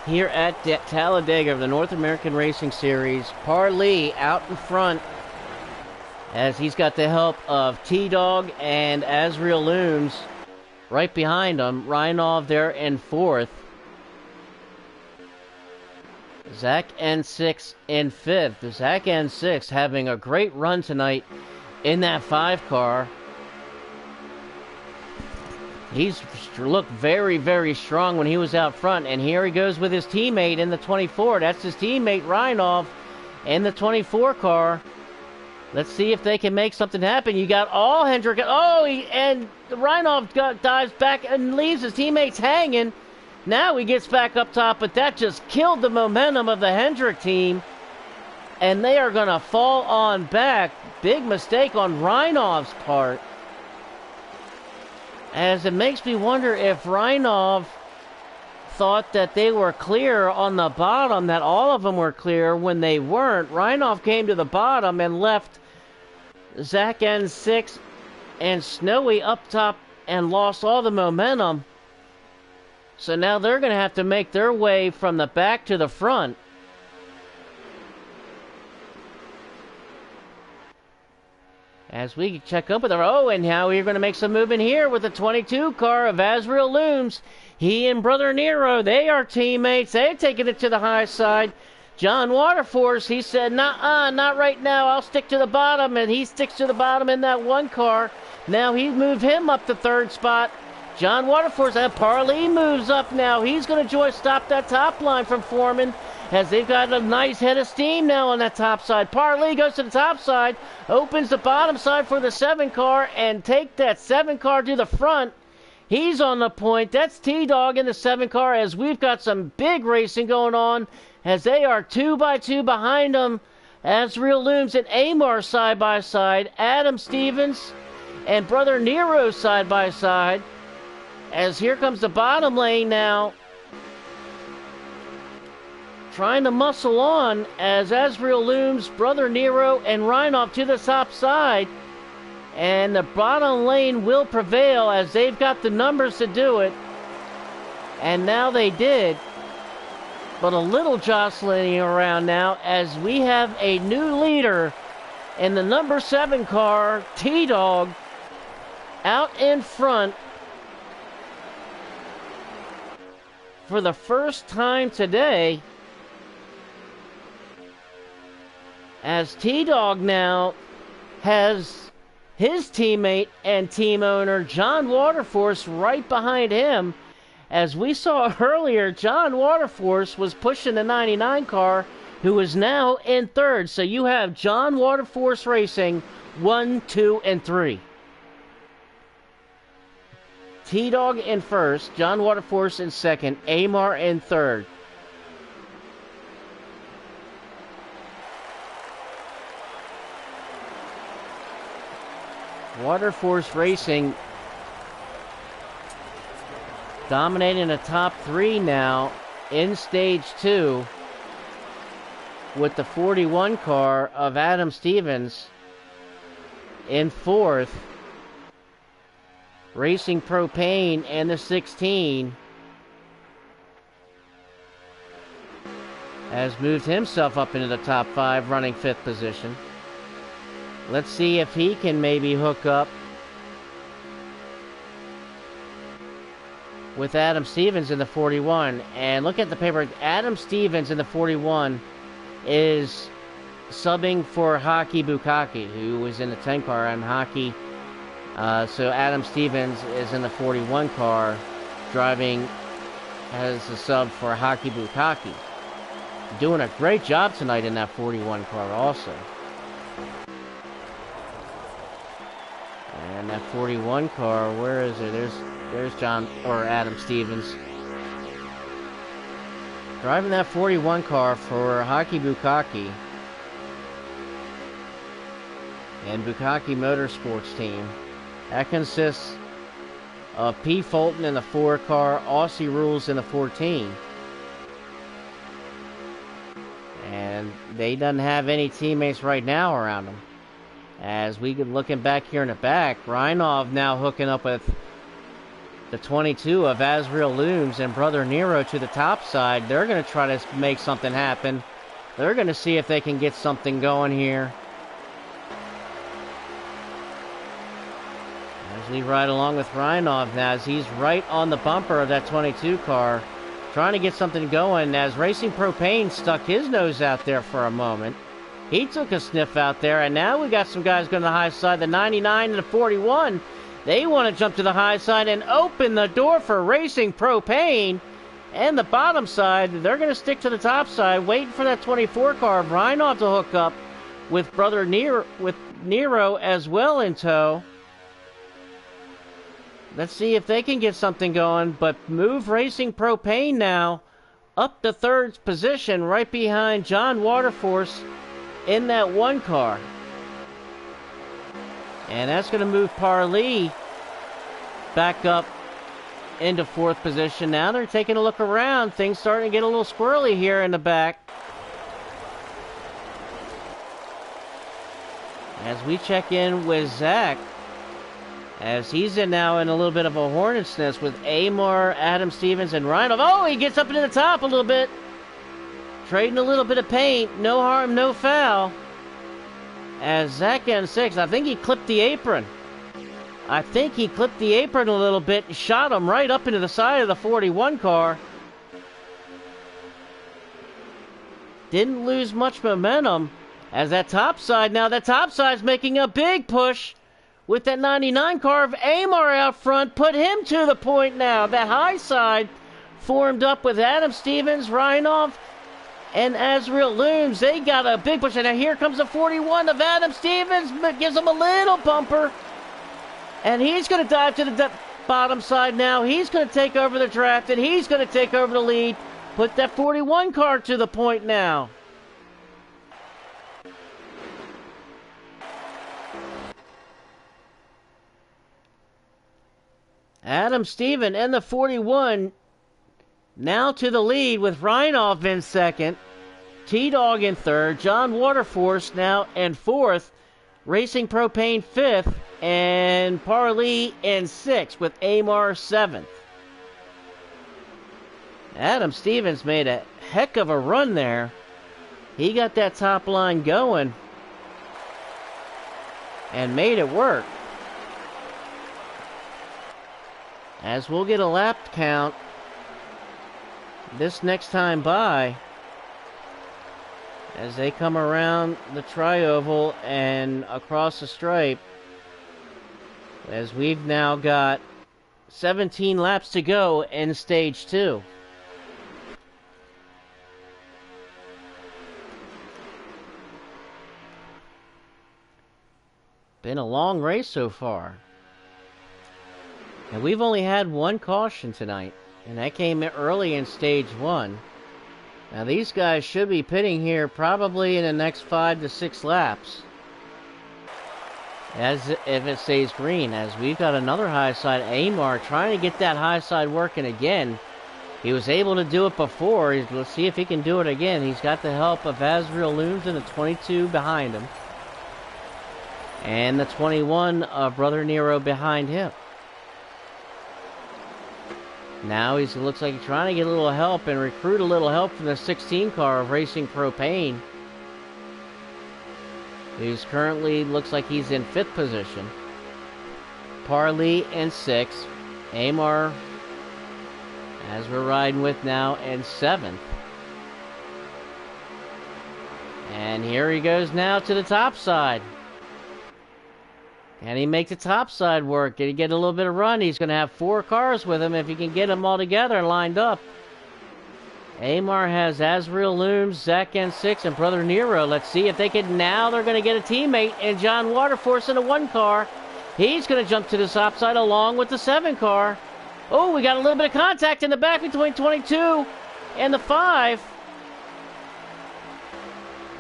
here at Talladega of the North American Racing Series. Parley out in front as he's got the help of T-Dog and Azriel Looms right behind him. Reinov there in 4th. Zach N6 in 5th. Zach N6 having a great run tonight in that 5 car. He's looked very, very strong when he was out front. And here he goes with his teammate in the 24. That's his teammate, Reinov, in the 24 car. Let's see if they can make something happen. You got Hendrick. And Reinov dives back and leaves his teammates hanging. Now he gets back up top, but that just killed the momentum of the Hendrick team. And they are going to fall on back. Big mistake on Reinov's part. As it makes me wonder if Reinov thought that they were clear on the bottom, that all of them were clear when they weren't. Reinov came to the bottom and left Zach N6 and Snowy up top and lost all the momentum. So now they're going to have to make their way from the back to the front. As we check up with her. Oh, and now we're going to make some movement here with the 22 car of Azrael Looms. He and Brother Nero, they are teammates. They're taking it to the high side. John Waterforce, he said, nah, not right now. I'll stick to the bottom. And he sticks to the bottom in that one car. Now he's moved him up to third spot. John Waterforce, and Parley moves up now. He's going to stop that top line from Foreman, as they've got a nice head of steam now on that top side. Parley goes to the top side, opens the bottom side for the 7 car, and take that 7 car to the front. He's on the point. That's T-Dog in the 7 car, as we've got some big racing going on, as they are 2 by 2 behind them. Azrael Looms and Amar side by side. Adam Stevens and Brother Nero side by side. As here comes the bottom lane now, trying to muscle on as Azrael Looms, Brother Nero, and Reinov to the top side. And the bottom lane will prevail as they've got the numbers to do it. And now they did. But a little jostling around now as we have a new leader in the number 7 car, T-Dog, out in front. For the first time today, as T-Dog now has his teammate and team owner John Waterforce right behind him. As we saw earlier, John Waterforce was pushing the 99 car, who is now in third. So you have John Waterforce Racing 1, 2, and 3. T-Dog in first, John Waterforce in second, Amar in third. Waterforce Racing dominating the top 3 now in stage 2 with the 41 car of Adam Stevens in fourth. Racing Propane and the 16 has moved himself up into the top 5, running 5th position. Let's see if he can maybe hook up with Adam Stevens in the 41. And look at the paper. Adam Stevens in the 41 is subbing for Hockey Bukaki, who was in the 10 car on Hockey. So Adam Stevens is in the 41 car, driving as a sub for Hockey Bukaki. Doing a great job tonight in that 41 car also. And that 41 car, where is it? There's John, or Adam Stevens. Driving that 41 car for Hockey Bukaki. And Bukaki Motorsports team. That consists of P. Fulton in the 4 car, Aussie Rules in the 14. And they doesn't have any teammates right now around them. As we get looking back here in the back, Reinov now hooking up with the 22 of Azrael Looms and Brother Nero to the top side. They're going to try to make something happen. They're going to see if they can get something going here. As we ride along with Reinov now, as he's right on the bumper of that 22 car, trying to get something going, as Racing Propane stuck his nose out there for a moment. He took a sniff out there, and now we got some guys going to the high side. The 99 and the 41, they want to jump to the high side and open the door for Racing Propane. And the bottom side, they're going to stick to the top side, waiting for that 24 car of Reinov to hook up with Brother Nero as well in tow. Let's see if they can get something going. But Move Racing Propane now up to third position right behind John Waterforce in that one car. And that's going to move Parley back up into fourth position. Now they're taking a look around. Things starting to get a little squirrely here in the back. As we check in with Zach, as he's now in a little bit of a hornet's nest with Amar, Adam Stevens, and Ryan. Oh, he gets up into the top a little bit. Trading a little bit of paint. No harm, no foul. As Zach in sixth, I think he clipped the apron. A little bit and shot him right up into the side of the 41 car. Didn't lose much momentum. As that top side, now that top side's making a big push with that 99 car of Amar out front. Put him to the point now. That high side formed up with Adam Stevens, Rhinoff, and Azrael Looms. They got a big push. And now here comes the 41 of Adam Stevens. Gives him a little bumper. And he's going to dive to the bottom side now. He's going to take over the draft, and he's going to take over the lead. Put that 41 car to the point now. Adam Steven and the 41 now to the lead with Rhinoff in second. T-Dog in third. John Waterforce now in fourth. Racing Propane fifth. And Parley in sixth with Amar seventh. Adam Stevens made a heck of a run there. He got that top line going and made it work. As we'll get a lap count this next time by as they come around the tri-oval and across the stripe, as we've now got 17 laps to go in stage 2. Been a long race so far. And we've only had one caution tonight, and that came early in stage 1. Now these guys should be pitting here probably in the next 5 to 6 laps, as if it stays green. As we've got another high side, Amar trying to get that high side working again. He was able to do it before. Let's see if he can do it again. He's got the help of Azrael Looms and the 22 behind him, and the 21 of Brother Nero behind him. Now he looks like he's trying to get a little help and recruit a little help from the 16 car of Racing Propane. He's currently looks like he's in 5th position. Parley in 6th. Amar, as we're riding with now, in 7th. And here he goes now to the top side. And he makes the top side work. Did he get a little bit of run? He's going to have 4 cars with him if he can get them all together and lined up. Amar has Azrael Looms, Zach N6, and Brother Nero. Let's see if they can. Now they're going to get a teammate in John Waterforce in a 1 car. He's going to jump to the top side along with the 7 car. Oh, we got a little bit of contact in the back between 22 and the 5.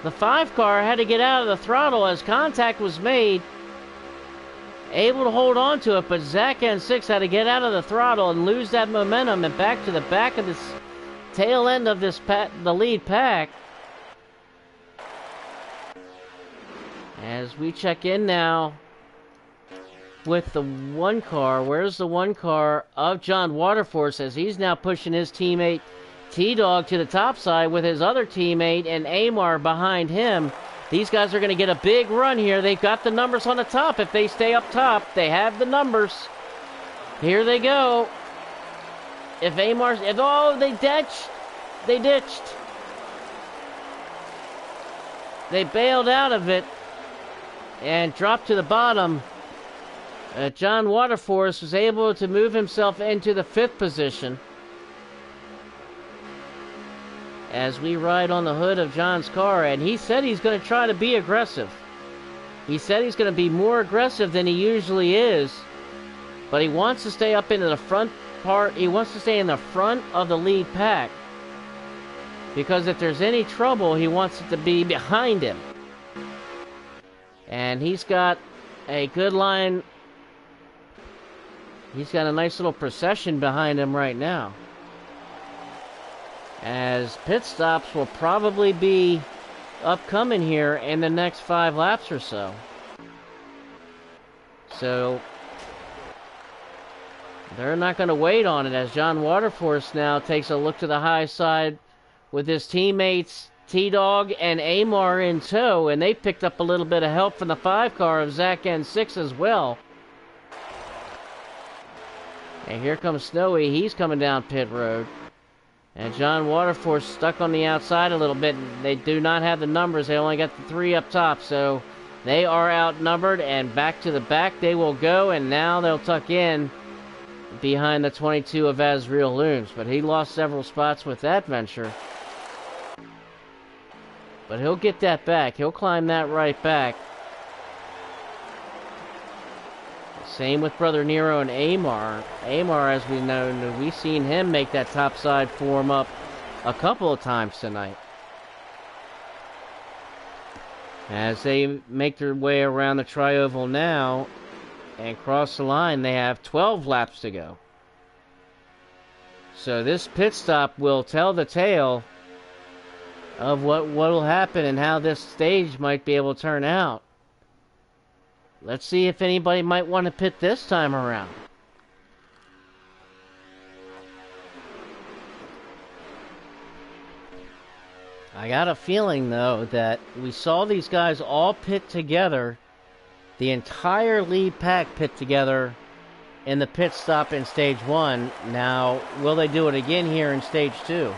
The 5 car had to get out of the throttle as contact was made. Able to hold on to it, but Zach N6 had to get out of the throttle and lose that momentum and back to the back of this tail end of this the lead pack. As we check in now with the 1 car. Where's the 1 car of John Waterforce, as he's now pushing his teammate T-Dog to the top side with his other teammate and Amar behind him. These guys are going to get a big run here. They've got the numbers on the top. If they stay up top, they have the numbers. Here they go. If Amar's... Oh, they ditched. They ditched. They bailed out of it and dropped to the bottom. John Waterforce was able to move himself into the 5th position. As we ride on the hood of John's car, and he said he's going to try to be aggressive. He said he's going to be more aggressive than he usually is. But he wants to stay up into the front part. He wants to stay in the front of the lead pack. Because if there's any trouble, he wants it to be behind him. And he's got a good line. He's got a nice little procession behind him right now. As pit stops will probably be upcoming here in the next 5 laps or so. So they're not going to wait on it as John Waterforce now takes a look to the high side with his teammates T-Dog and Amar in tow, and they picked up a little bit of help from the 5 car of Zach N6 as well. And here comes Snowy. He's coming down pit road. And John Waterforce stuck on the outside a little bit. They do not have the numbers. They only got the 3 up top, so they are outnumbered, and back to the back they will go, and now they'll tuck in behind the 22 of Azriel Looms. But he lost several spots with that venture. But he'll get that back. He'll climb that right back. Same with Brother Nero and Amar. Amar, as we know, we've seen him make that topside form up a couple of times tonight. As they make their way around the tri-oval now and cross the line, they have 12 laps to go. So this pit stop will tell the tale of what will happen and how this stage might be able to turn out. Let's see if anybody might want to pit this time around. I got a feeling, though, that we saw these guys all pit together, the entire lead pack pit together in the pit stop in Stage 1. Now, will they do it again here in Stage 2?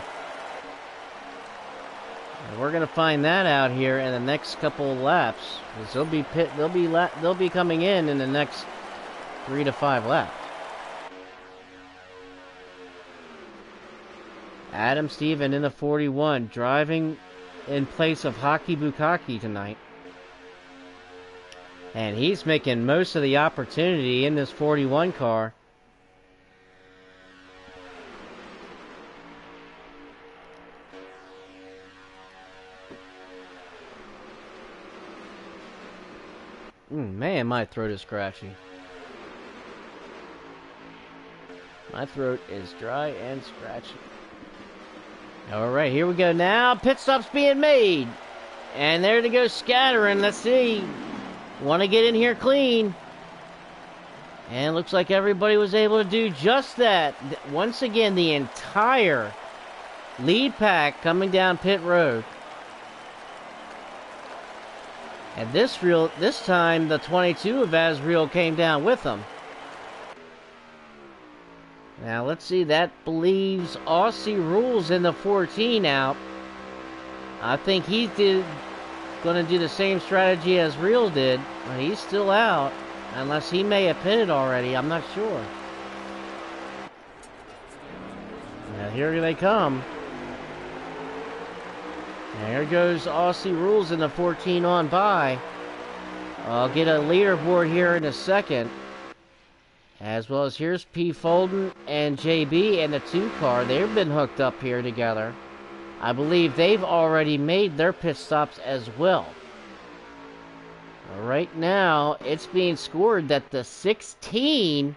And we're going to find that out here in the next couple of laps. Because they'll be coming in the next 3 to 5 laps. Adam Steven in the 41, driving in place of Haki Bukaki tonight. And he's making most of the opportunity in this 41 car. Man, my throat is scratchy. My throat is dry and scratchy. Alright, here we go now. Pit stop's being made. And there they go scattering. Let's see. Want to get in here clean. And looks like everybody was able to do just that. Once again, the entire lead pack coming down pit road. And this time, the 22 of Azriel came down with them. Now, let's see. That believes Aussie Rules in the 14 out. I think he's going to do the same strategy as Real did. But he's still out. Unless he may have pitted already. I'm not sure. Now, here they come. There goes Aussie Rules in the 14 on by. I'll get a leaderboard here in a second. As well as here's P. Folden and JB and the 2 car. They've been hooked up here together. I believe they've already made their pit stops as well. Right now, it's being scored that the 16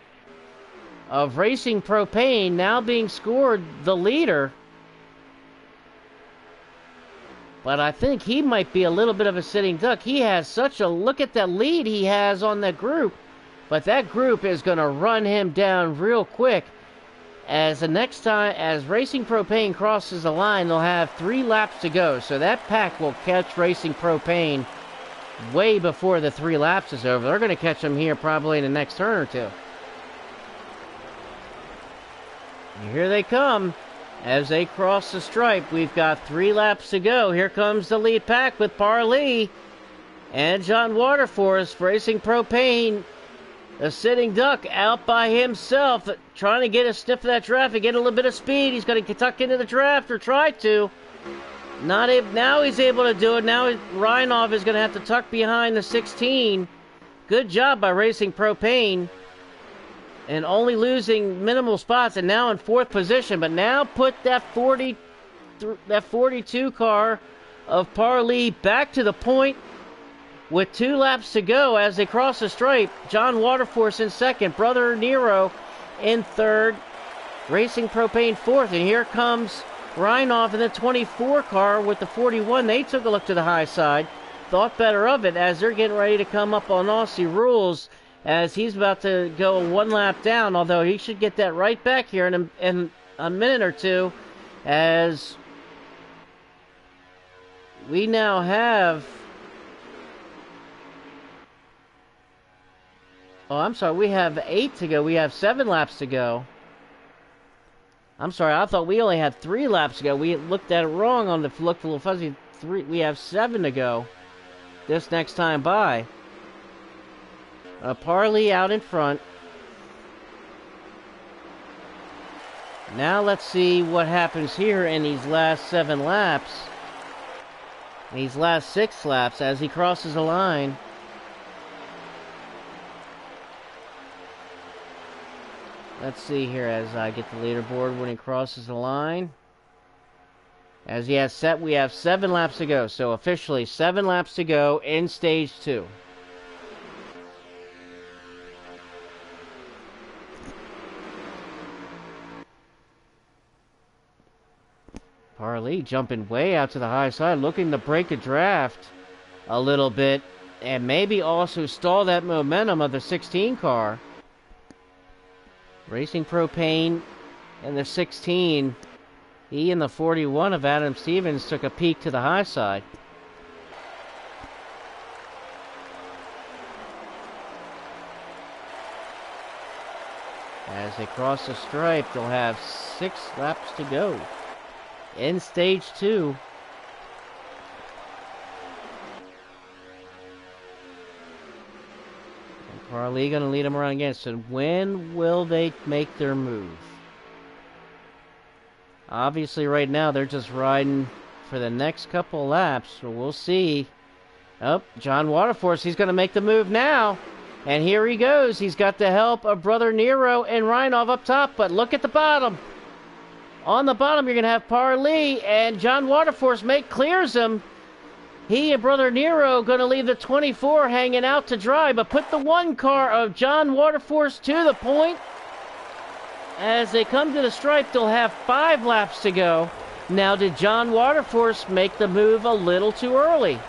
of Racing Propane now being scored the leader. But I think he might be a little bit of a sitting duck. He has such a look at the lead he has on the group. But that group is going to run him down real quick. As the next time, as Racing Propane crosses the line, they'll have 3 laps to go. So that pack will catch Racing Propane way before the 3 laps is over. They're going to catch him here probably in the next turn or 2. And here they come. As they cross the stripe, we've got 3 laps to go. Here comes the lead pack with Parley and John Waterforce. Racing Propane, a sitting duck out by himself, trying to get a sniff of that traffic, get a little bit of speed. He's going to tuck into the draft, or try to. Now he's able to do it. Now Reinhoff is going to have to tuck behind the 16. Good job by Racing Propane. and only losing minimal spots, and now in 4th position. But now put that 42 car of Parley back to the point with 2 laps to go as they cross the stripe. John Waterforce in 2nd, Brother Nero in 3rd, Racing Propane 4th, and here comes Reinhoff in the 24 car with the 41. They took a look to the high side, thought better of it as they're getting ready to come up on Aussie rules as he's about to go 1 lap down, although he should get that right back here in a minute or two, as we now have... Oh, I'm sorry, we have 8 to go. We have 7 laps to go. I'm sorry, I thought we only had 3 laps to go. We looked at it wrong on the Look a Little Fuzzy. We have 7 to go this next time by. Parley out in front. Now let's see what happens here in these last 7 laps. These last 6 laps as he crosses the line. Let's see here as I get the leaderboard when he crosses the line. As he has set, we have 7 laps to go. So officially 7 laps to go in stage 2. Parley jumping way out to the high side, looking to break a draft a little bit, and maybe also stall that momentum of the 16 car. Racing Propane and the 16, he and the 41 of Adam Stevens took a peek to the high side. As they cross the stripe, they'll have 6 laps to go in stage 2. And Parley going to lead them around again. So when will they make their move? Obviously right now they're just riding for the next couple laps, so we'll see. Oh, John Waterforce, he's going to make the move now. And here he goes. He's got the help of Brother Nero and Reinhoff up top, but look at the bottom. On the bottom, you're going to have Parley, and John Waterforce clears him. He and Brother Nero going to leave the 24 hanging out to dry, but put the 1 car of John Waterforce to the point. As they come to the stripe, they'll have 5 laps to go. Now, did John Waterforce make the move a little too early?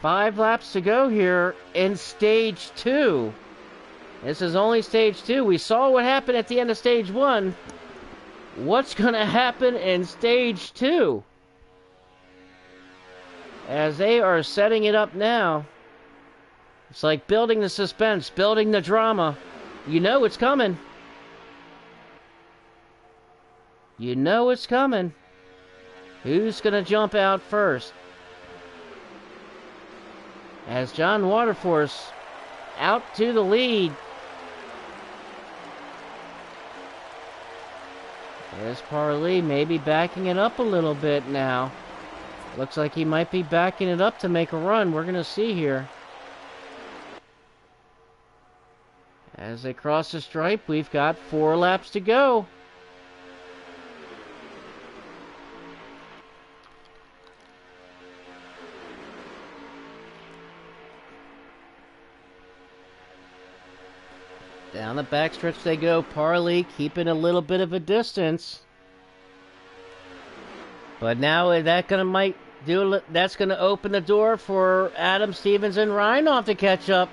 Five laps to go here in stage 2. This is only stage 2. We saw what happened at the end of stage 1. What's going to happen in stage 2? As they are setting it up now. It's like building the suspense, building the drama. You know it's coming. You know it's coming. Who's going to jump out first? As John Waterforce out to the lead. There's Parley maybe backing it up a little bit now. Looks like he might be backing it up to make a run. We're going to see here. As they cross the stripe, we've got 4 laps to go. Down the backstretch they go. Parley keeping a little bit of a distance. But now that's going to open the door for Adam Stevens and Reinhoff to catch up.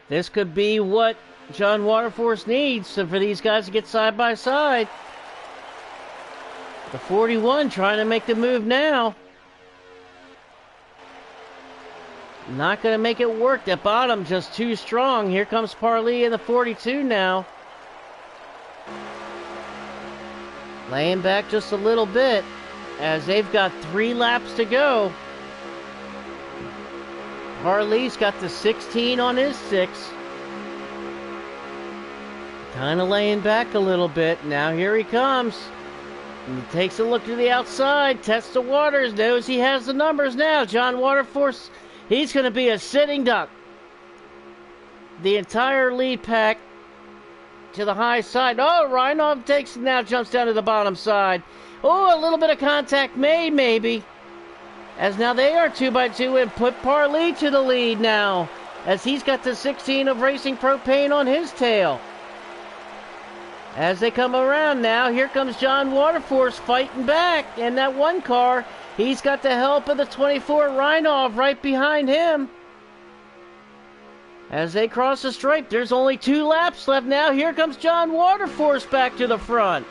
This could be what John Waterforce needs for these guys to get side by side. The 41 trying to make the move now. Not going to make it work. The bottom just too strong. Here comes Parley in the 42 now. Laying back just a little bit as they've got 3 laps to go. Parley's got the 16 on his 6. Kind of laying back a little bit. Now here he comes. And he takes a look to the outside, tests the waters, knows he has the numbers now. John Waterforce, he's going to be a sitting duck. The entire lead pack to the high side. Oh, Reinhold now jumps down to the bottom side. Oh, a little bit of contact made, maybe. As now they are 2x2 and put Parley to the lead now, as he's got the 16 of Racing Propane on his tail. As they come around now, here comes John Waterforce fighting back. And that one car, he's got the help of the 24 Reinhold right behind him. As they cross the stripe, there's only 2 laps left now. Here comes John Waterforce back to the front.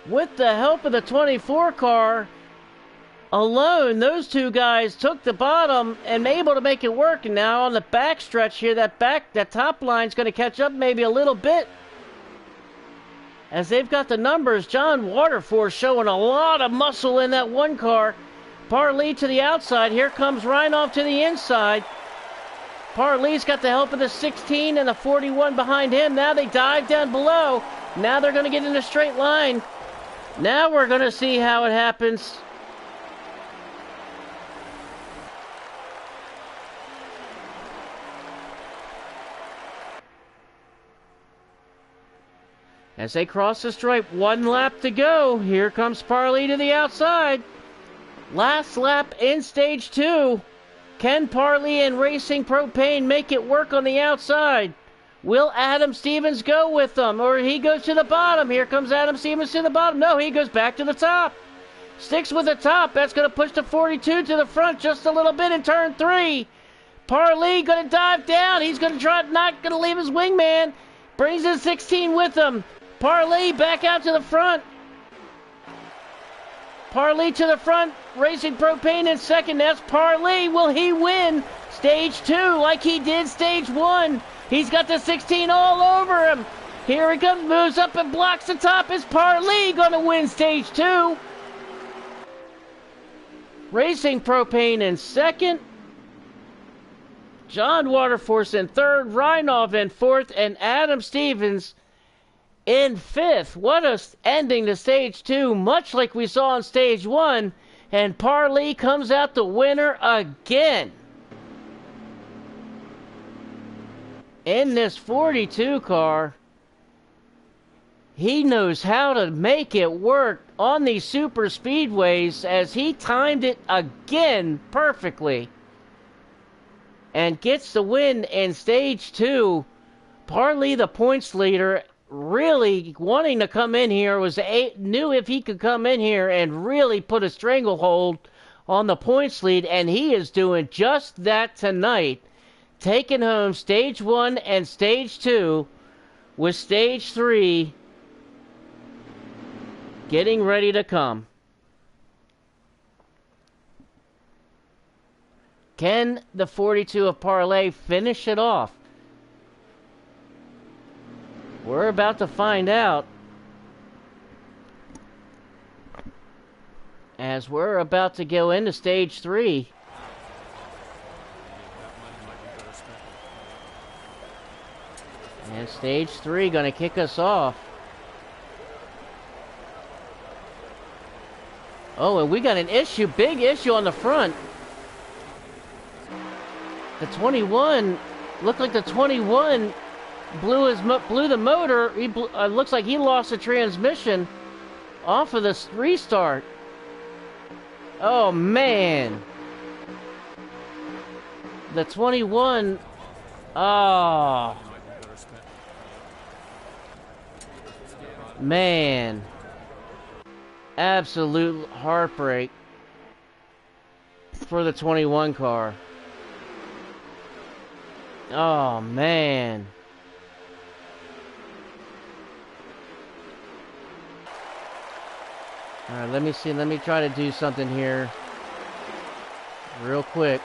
With the help of the 24 car alone, those 2 guys took the bottom and able to make it work. And now on the back stretch here, that top line's going to catch up maybe a little bit. As they've got the numbers, John Waterforce showing a lot of muscle in that one car. Parley to the outside. Here comes Reinhold to the inside. Parley's got the help of the 16 and the 41 behind him. Now they dive down below. Now they're going to get in a straight line. Now we're going to see how it happens. As they cross the stripe, 1 lap to go. Here comes Parley to the outside. Last lap in stage 2. Can Parley and Racing Propane make it work on the outside? Will Adam Stevens go with them, or he goes to the bottom? Here comes Adam Stevens to the bottom. No, he goes back to the top. Sticks with the top. That's going to push the 42 to the front just a little bit in turn 3. Parley going to dive down. He's going to try, not going to leave his wingman. Brings his 16 with him. Parley back out to the front. Parley to the front. Racing Propane in second. That's Parley. Will he win stage 2 like he did stage 1? He's got the 16 all over him. Here he comes, moves up and blocks the top. Is Parley going to win stage 2? Racing Propane in second. John Waterforce in third. Reinhold in fourth. And Adam Stevens in fifth. What a ending to stage 2, much like we saw in stage 1. And Parley comes out the winner again. In this 42 car, he knows how to make it work on these super speedways, as he timed it again perfectly and gets the win in stage 2. Parley, the points leader, really wanting to come in here, knew if he could come in here and really put a stranglehold on the points lead, and he is doing just that tonight. Taking home stage 1 and stage 2, with stage 3 getting ready to come. Can the 42 of Parley finish it off? We're about to find out, as we're about to go into stage 3. And stage 3 going to kick us off. Oh, and we got an issue, big issue on the front. The 21, looked like the 21 blew the motor. Looks like he lost the transmission off of the restart. Oh, man. The 21, oh. Man, absolute heartbreak for the 21 car. Oh, man. All right, let me see. Let me try to do something here real quick.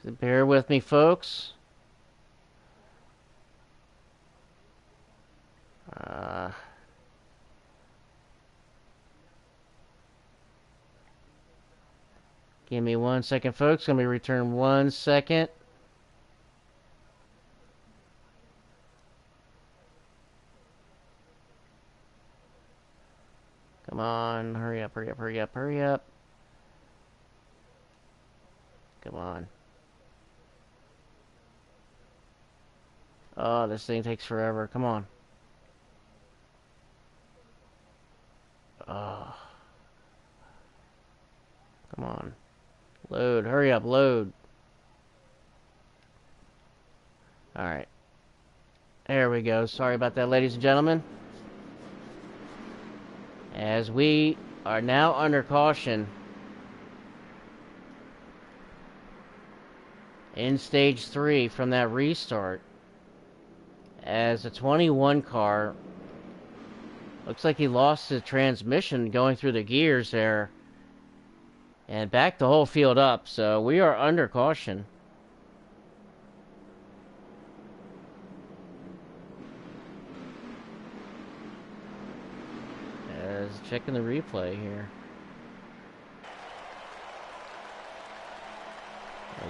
So bear with me, folks. Give me 1 second, folks. Let me return 1 second. Come on, hurry up, hurry up, hurry up, hurry up. Come on. Oh, this thing takes forever. Come on. Oh. Come on. Load. Hurry up. Load. Alright. There we go. Sorry about that, ladies and gentlemen. As we are now under caution in stage 3 from that restart. As a 21 car, looks like he lost the transmission going through the gears there and backed the whole field up, so we are under caution. As checking the replay here.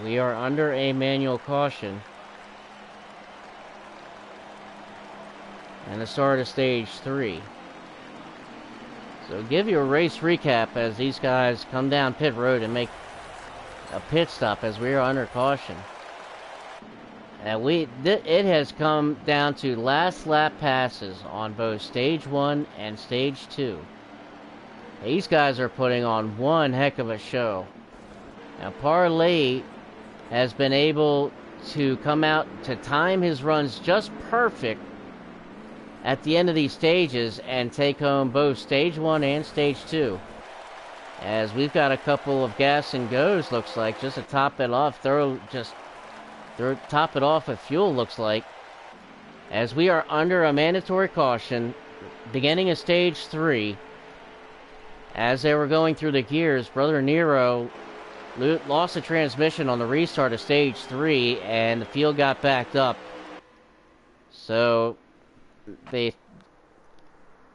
We are under a manual caution. And the start of stage 3. So give you a race recap as these guys come down pit road and make a pit stop as we are under caution. And it has come down to last lap passes on both stage 1 and stage 2. These guys are putting on one heck of a show. Now Parlay has been able to come out to time his runs just perfect at the end of these stages and take home both stage 1 and stage 2. As we've got a couple of gas and goes, looks like, just to top it off. Top it off with fuel, looks like. As we are under a mandatory caution, beginning of stage 3. As they were going through the gears, Brother Nero lost the transmission on the restart of stage 3, and the field got backed up. So they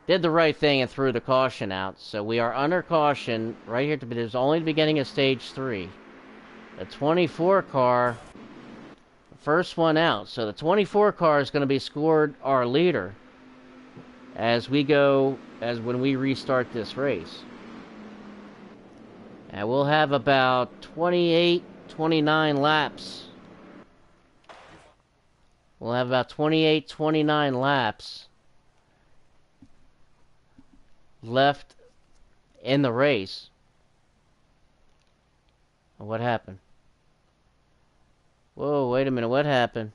did the right thing and threw the caution out. So we are under caution right here. It is only the beginning of stage 3. The 24 car, first one out. So the 24 car is going to be scored our leader as when we restart this race. And we'll have about 28, 29 laps. We'll have about 28, 29 laps left in the race. What happened? Whoa, wait a minute, what happened?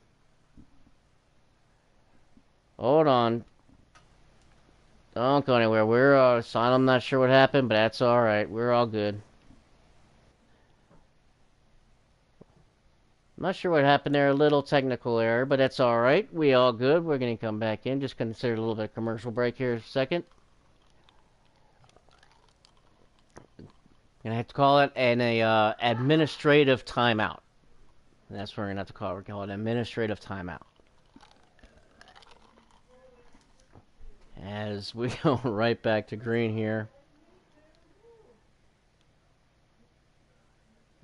Hold on. Don't go anywhere. I'm not sure what happened, but that's alright. We're all good. I'm not sure what happened there. A little technical error, but that's alright. We all good. We're going to come back in. Just consider a little bit of commercial break here a second. Gonna have to call it an administrative timeout. And that's what we're gonna have to call it. We're gonna call it an administrative timeout. As we go right back to green here.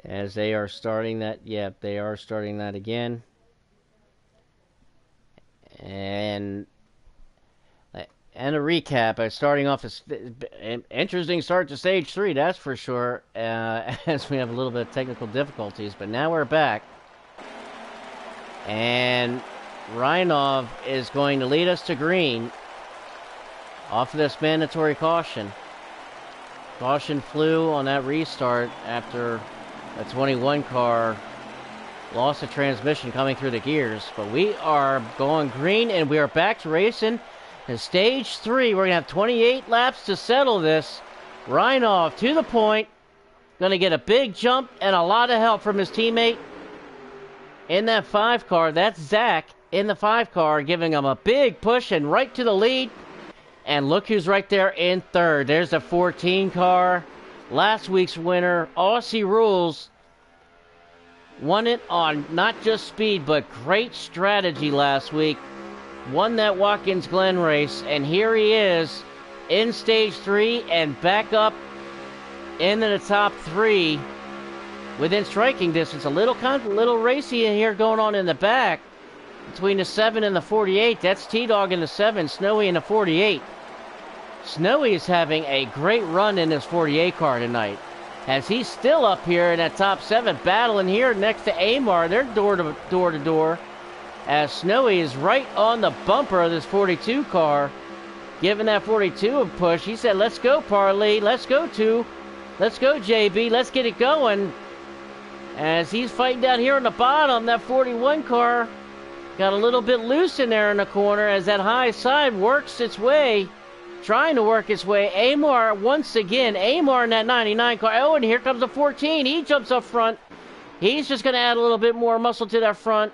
As they are starting that, yep, they are starting that again. And a recap, starting off an interesting start to stage 3, that's for sure, as we have a little bit of technical difficulties, but now we're back. And Reinov is going to lead us to green off of this mandatory caution. Caution flew on that restart after a 21 car lost the transmission coming through the gears, but we are going green and we are back to racing. In stage 3, we're going to have 28 laps to settle this. Reinov to the point. Going to get a big jump and a lot of help from his teammate in that 5 car. That's Zach in the 5 car, giving him a big push and right to the lead. And look who's right there in 3rd. There's the 14 car. Last week's winner, Aussie Rules. Won it on not just speed, but great strategy last week. Won that Watkins Glen race, and here he is in stage 3 and back up into the top 3 within striking distance. A little racy in here going on in the back between the 7 and the 48. That's T-Dog in the 7, Snowy in the 48. Snowy is having a great run in this 48 car tonight, as he's still up here in that top 7, battling here next to Amar. They're door to door, as Snowy is right on the bumper of this 42 car, giving that 42 a push. He said, let's go, Parley. Let's go, 2. Let's go, JB. Let's get it going. As he's fighting down here on the bottom, that 41 car got a little bit loose in there in the corner as that high side works its way, trying to work its way. Amar, once again, Amar in that 99 car. Oh, and here comes the 14. He jumps up front. He's just going to add a little bit more muscle to that front.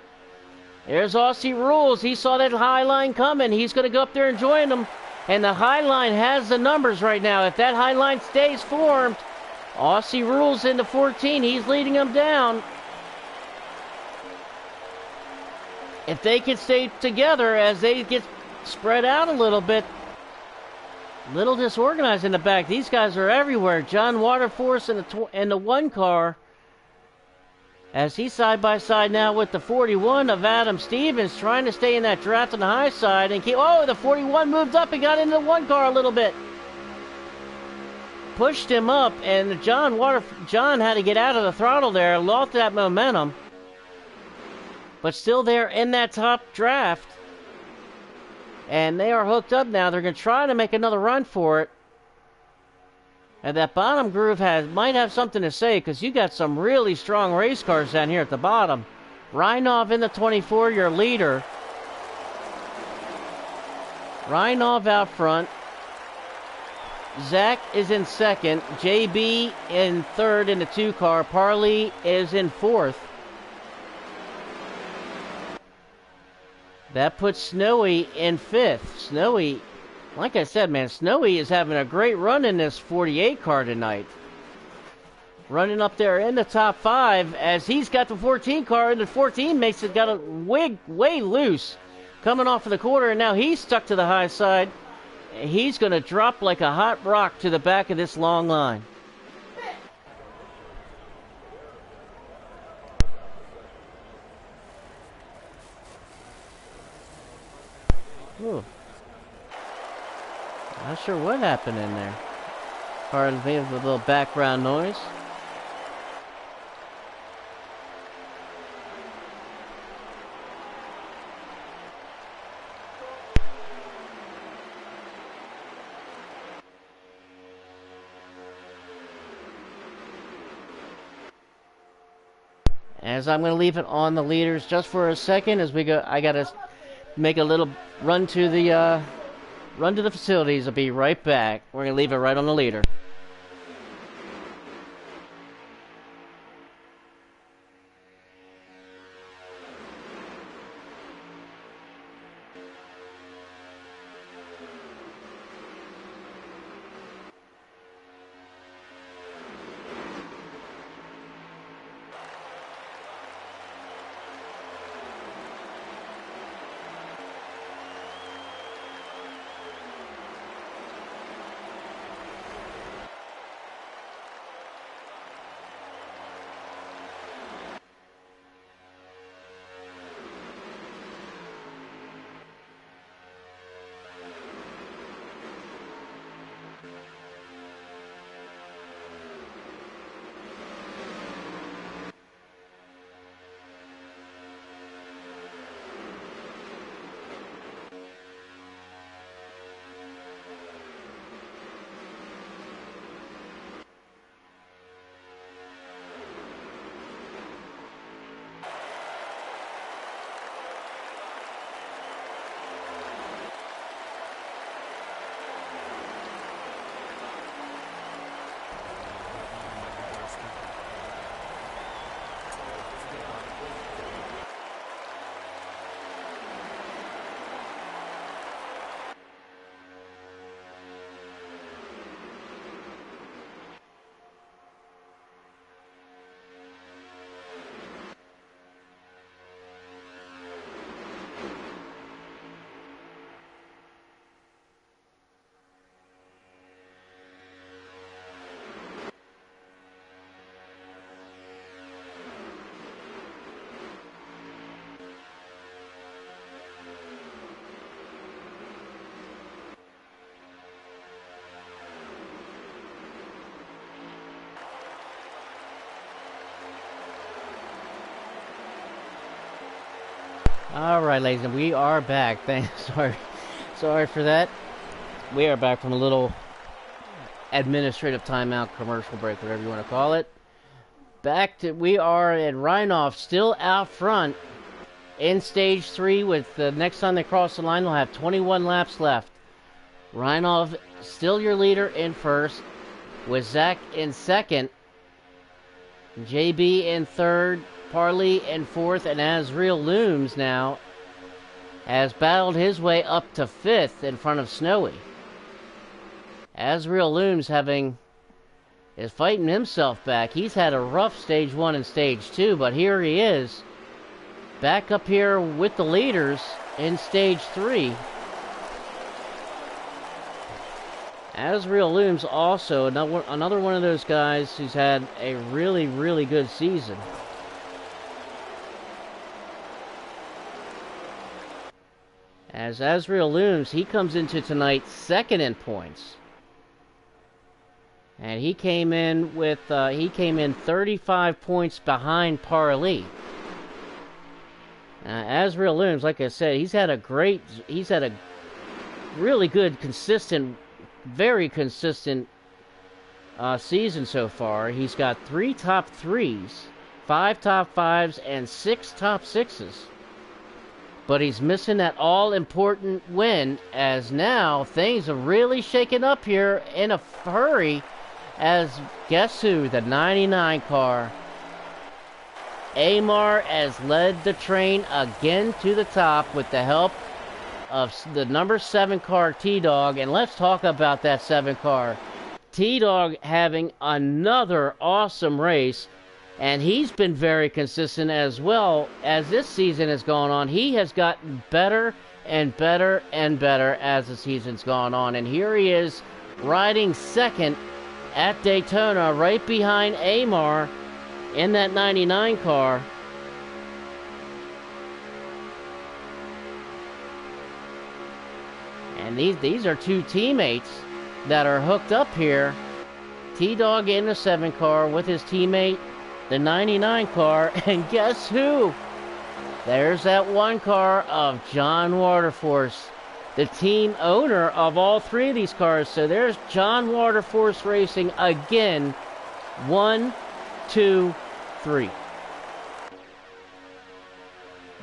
There's Aussie Rules. He saw that high line coming. He's going to go up there and join them. And the high line has the numbers right now. If that high line stays formed, Aussie Rules into 14. He's leading them down. If they can stay together as they get spread out a little bit, little disorganized in the back. These guys are everywhere. John Waterforce in the 1 car, as he's side by side now with the 41 of Adam Stevens, trying to stay in that draft on the high side and keep. Oh, the 41 moved up and got into the 1 car a little bit, pushed him up, and John had to get out of the throttle there, lost that momentum, but still they're in that top draft, and they are hooked up now. They're going to try to make another run for it. And that bottom groove might have something to say, because you got some really strong race cars down here at the bottom. Reinov in the 24, your leader. Reinov out front. Zach is in 2nd. JB in 3rd in the 2 car. Parley is in 4th. That puts Snowy in 5th. Snowy, like I said, man, Snowy is having a great run in this 48 car tonight. Running up there in the top 5, as he's got the 14 car, and the 14 makes it got a wig way loose coming off of the quarter, and now he's stuck to the high side. He's going to drop like a hot rock to the back of this long line. Ooh. Not sure what happened in there. Pardon me, a little background noise. As I'm going to leave it on the leaders just for a second as we go. I got to make a little run to the facilities. I'll be right back. We're going to leave it right on the leader. All right, ladies, and we are back. Sorry for that. We are back from a little administrative timeout, commercial break, whatever you want to call it. We are at Rhinoff, still out front in stage 3. With the next time they cross the line, they'll have 21 laps left. Rhinoff still your leader in first, with Zach in second, JB in third, Parley in fourth, and Azriel Looms now has battled his way up to fifth in front of Snowy. Azriel Looms is fighting himself back. He's had a rough stage 1 and stage 2, but here he is, back up here with the leaders in stage 3. Azriel Looms also another one of those guys who's had a really, really good season. As Azriel Looms, he comes into tonight second in points. And he came in 35 points behind Parley. Azriel Looms, like I said, he's had a really good, very consistent season so far. He's got 3 top 3s, 5 top 5s, and 6 top 6s. But he's missing that all-important win, as now things are really shaking up here in a hurry, as guess who? The 99 car. Amar has led the train again to the top with the help of the number 7 car, T-Dog. And let's talk about that 7 car. T-Dog having another awesome race. And he's been very consistent as well as this season has gone on. He has gotten better and better and better as the season's gone on. And here he is riding second at Daytona, right behind Amar in that 99 car. And these are 2 teammates that are hooked up here. T-Dog in the 7 car with his teammate, the 99 car, and guess who? There's that 1 car of John Waterforce, the team owner of all 3 of these cars. So there's John Waterforce Racing again. 1, 2, 3.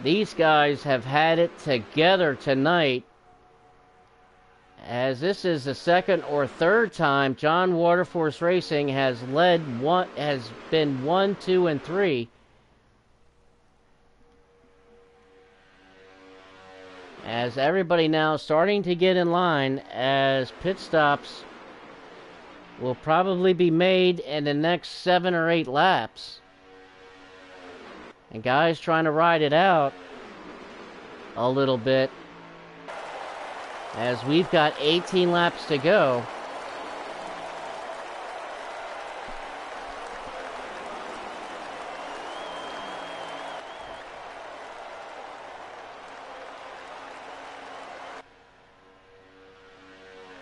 These guys have had it together tonight, as this is the 2nd or 3rd time John Waterforce Racing has been 1, 2, and 3. As everybody now starting to get in line, as pit stops will probably be made in the next 7 or 8 laps. And guys trying to ride it out a little bit, as we've got 18 laps to go.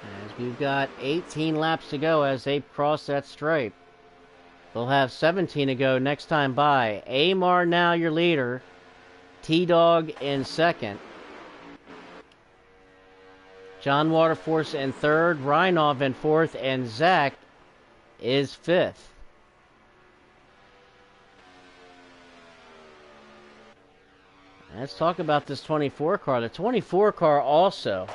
As we've got 18 laps to go as they cross that stripe. They'll have 17 to go next time by. Amar now your leader. T-Dog in second. John Waterforce in third, Rhinoff in fourth, and Zach is fifth. Let's talk about this 24 car. The 24 car also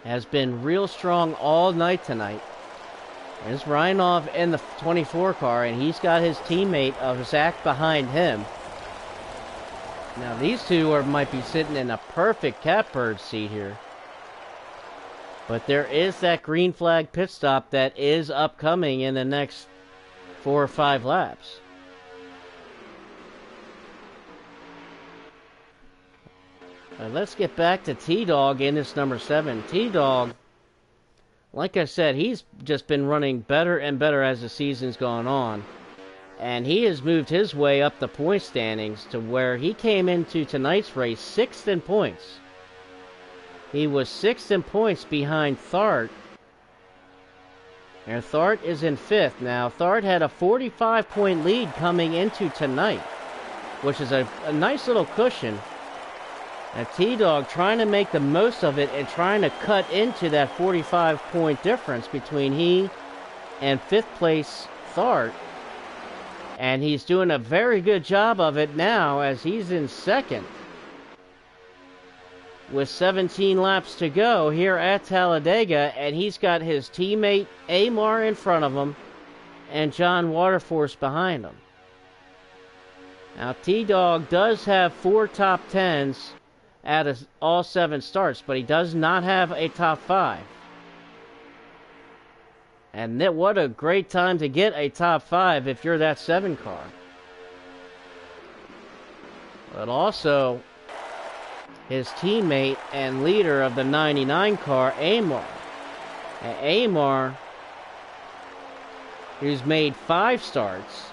has been real strong all night tonight. There's Rhinoff in the 24 car, and he's got his teammate of Zach behind him. Now these two might be sitting in a perfect catbird seat here. But there is that green flag pit stop that is upcoming in the next 4 or 5 laps. Let's get back to T-Dog in this number 7. T-Dog, like I said, he's just been running better and better as the season's gone on. And he has moved his way up the point standings to where he came into tonight's race 6th in points. He was 6th in points behind Thart. And Thart is in 5th. Now, Thart had a 45-point lead coming into tonight. which is a nice little cushion. And T-Dog trying to make the most of it and trying to cut into that 45-point difference between he and 5th place Thart. And he's doing a very good job of it now as he's in 2nd. With 17 laps to go here at Talladega, and he's got his teammate Amar in front of him and John Waterforce behind him. Now T-Dog does have 4 top 10s out of all 7 starts, but he does not have a top 5. And what a great time to get a top 5 if you're that 7 car. But also, his teammate and leader of the 99 car, Amar. And Amar, who's made 5 starts,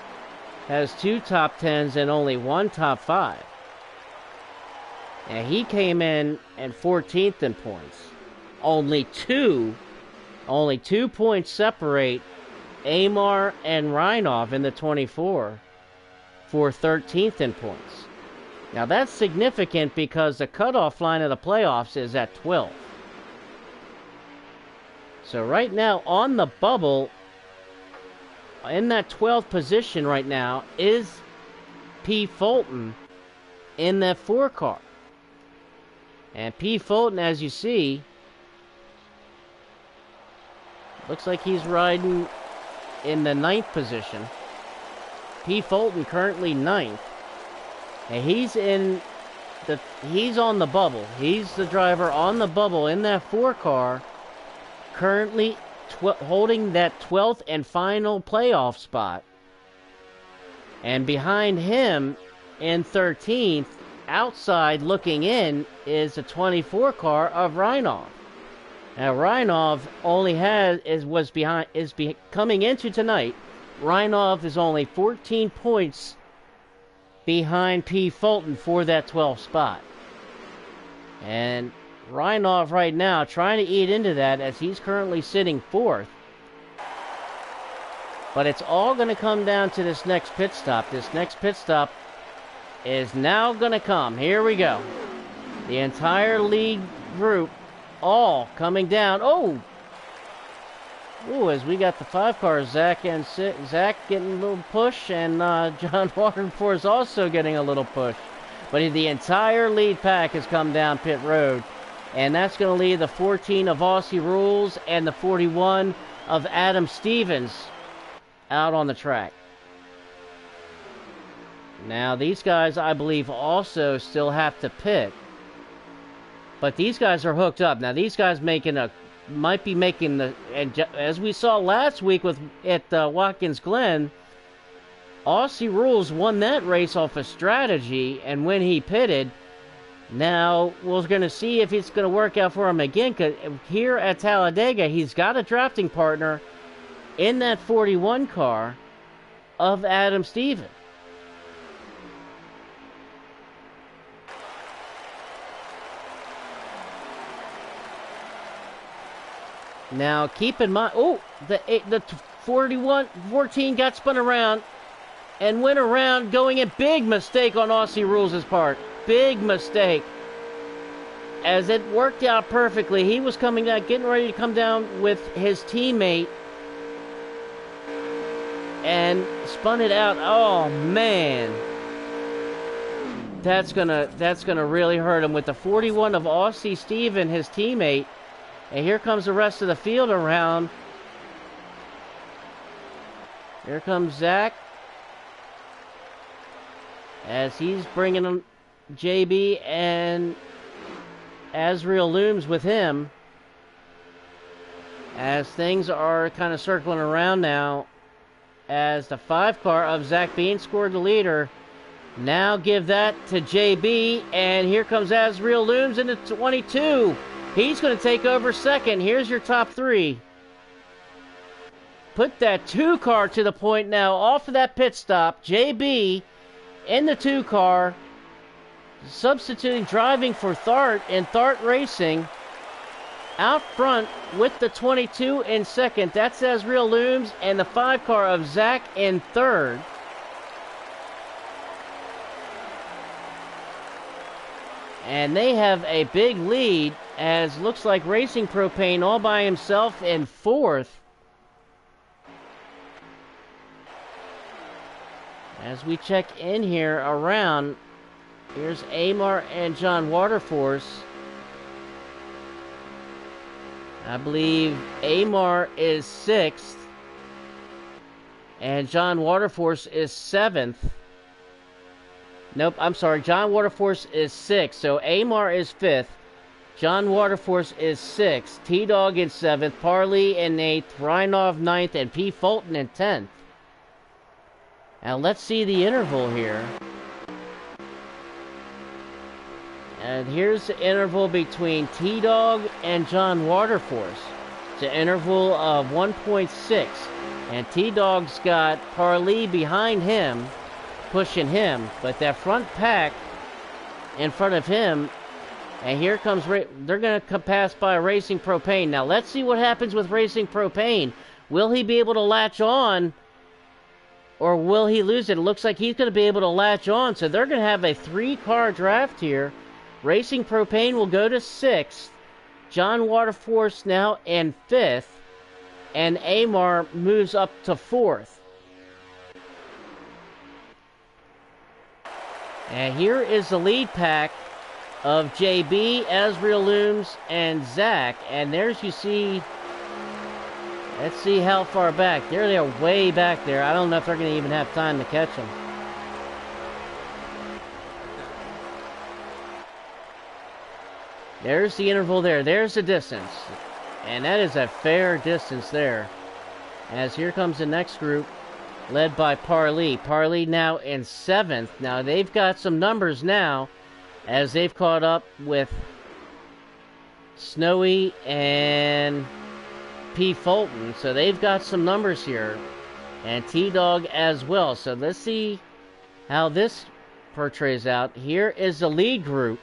has 2 top 10s and only 1 top 5. And he came in at 14th in points. Only two points separate Amar and Reinhoff in the 24 for 13th in points. Now that's significant because the cutoff line of the playoffs is at 12. So right now on the bubble, in that 12th position right now, is P. Fulton in that 4 car. And P. Fulton, as you see, looks like he's riding in the 9th position. P. Fulton currently 9th. And he's on the bubble. He's the driver on the bubble in that 4 car, currently holding that 12th and final playoff spot. And behind him in 13th, outside looking in, is the 24 car of Reinhoff. Now Reinhoff coming into tonight. Reinhoff is only 14 points behind P. Fulton for that 12th spot. And Reinhoff right now trying to eat into that as he's currently sitting 4th. But it's all going to come down to this next pit stop. This next pit stop is now going to come. Here we go. The entire lead group all coming down. Oh, as we got the 5 cars, Zach getting a little push, and John Waterforce also getting a little push. But the entire lead pack has come down pit road. And that's going to leave the 14 of Aussie Rules and the 41 of Adam Stevens out on the track. Now, these guys, I believe, also still have to pit. But these guys are hooked up. Now, these guys might be making the... And as we saw last week at Watkins Glen, Aussie Rules won that race off of strategy, and when he pitted... Now, we're going to see if it's going to work out for him again, because here at Talladega, he's got a drafting partner in that 41 car of Adam Stevens. Now, keep in mind, the 14 got spun around and went around going a big mistake on Aussie Rules' part. Big mistake. As it worked out perfectly, he was coming down, getting ready to come down with his teammate, and spun it out. Oh man, that's gonna really hurt him with the 41 of Aussie Steven, his teammate. And here comes the rest of the field around. Here comes Zach, as he's bringing him. JB and Azriel Looms with him, as things are kind of circling around now, as the 5 car of Zach Bean scored the leader. Now give that to JB, and here comes Azriel Looms into 22. He's going to take over 2nd. Here's your top 3. Put that 2 car to the point now off of that pit stop. JB in the 2 car. Substituting driving for Thart and Thart Racing. Out front with the 22 in 2nd. That's Azriel Looms, and the 5 car of Zach in 3rd. And they have a big lead, as looks like Racing Propane all by himself in fourth. As we check in here around, here's Amar and John Waterforce. I believe Amar is 6th, and John Waterforce is 7th. Nope, I'm sorry. John Waterforce is 6th, so Amar is 5th. John Waterforce is 6th. T-Dog in 7th. Parley in 8th. Reinov 9th. And P. Fulton in 10th. Now let's see the interval here. And here's the interval between T-Dog and John Waterforce. It's an interval of 1.6. And T-Dog's got Parley behind him, pushing him, but that front pack in front of him, and here comes, they're going to pass by Racing Propane. Now let's see what happens with Racing Propane. Will he be able to latch on, or will he lose it? It looks like he's going to be able to latch on, so they're going to have a 3-car draft here. Racing Propane will go to 6th, John Waterforce now in 5th, and Amar moves up to 4th. And here is the lead pack of JB, Azrael Looms, and Zach. And there's, you see, let's see how far back. There they are, way back there. I don't know if they're going to even have time to catch them. There's the interval there. There's the distance. And that is a fair distance there. As here comes the next group, led by Parley. Parley now in 7th. Now they've got some numbers now, as they've caught up with Snowy and P. Fulton. So they've got some numbers here. And T-Dog as well. So let's see how this portrays out. Here is the lead group.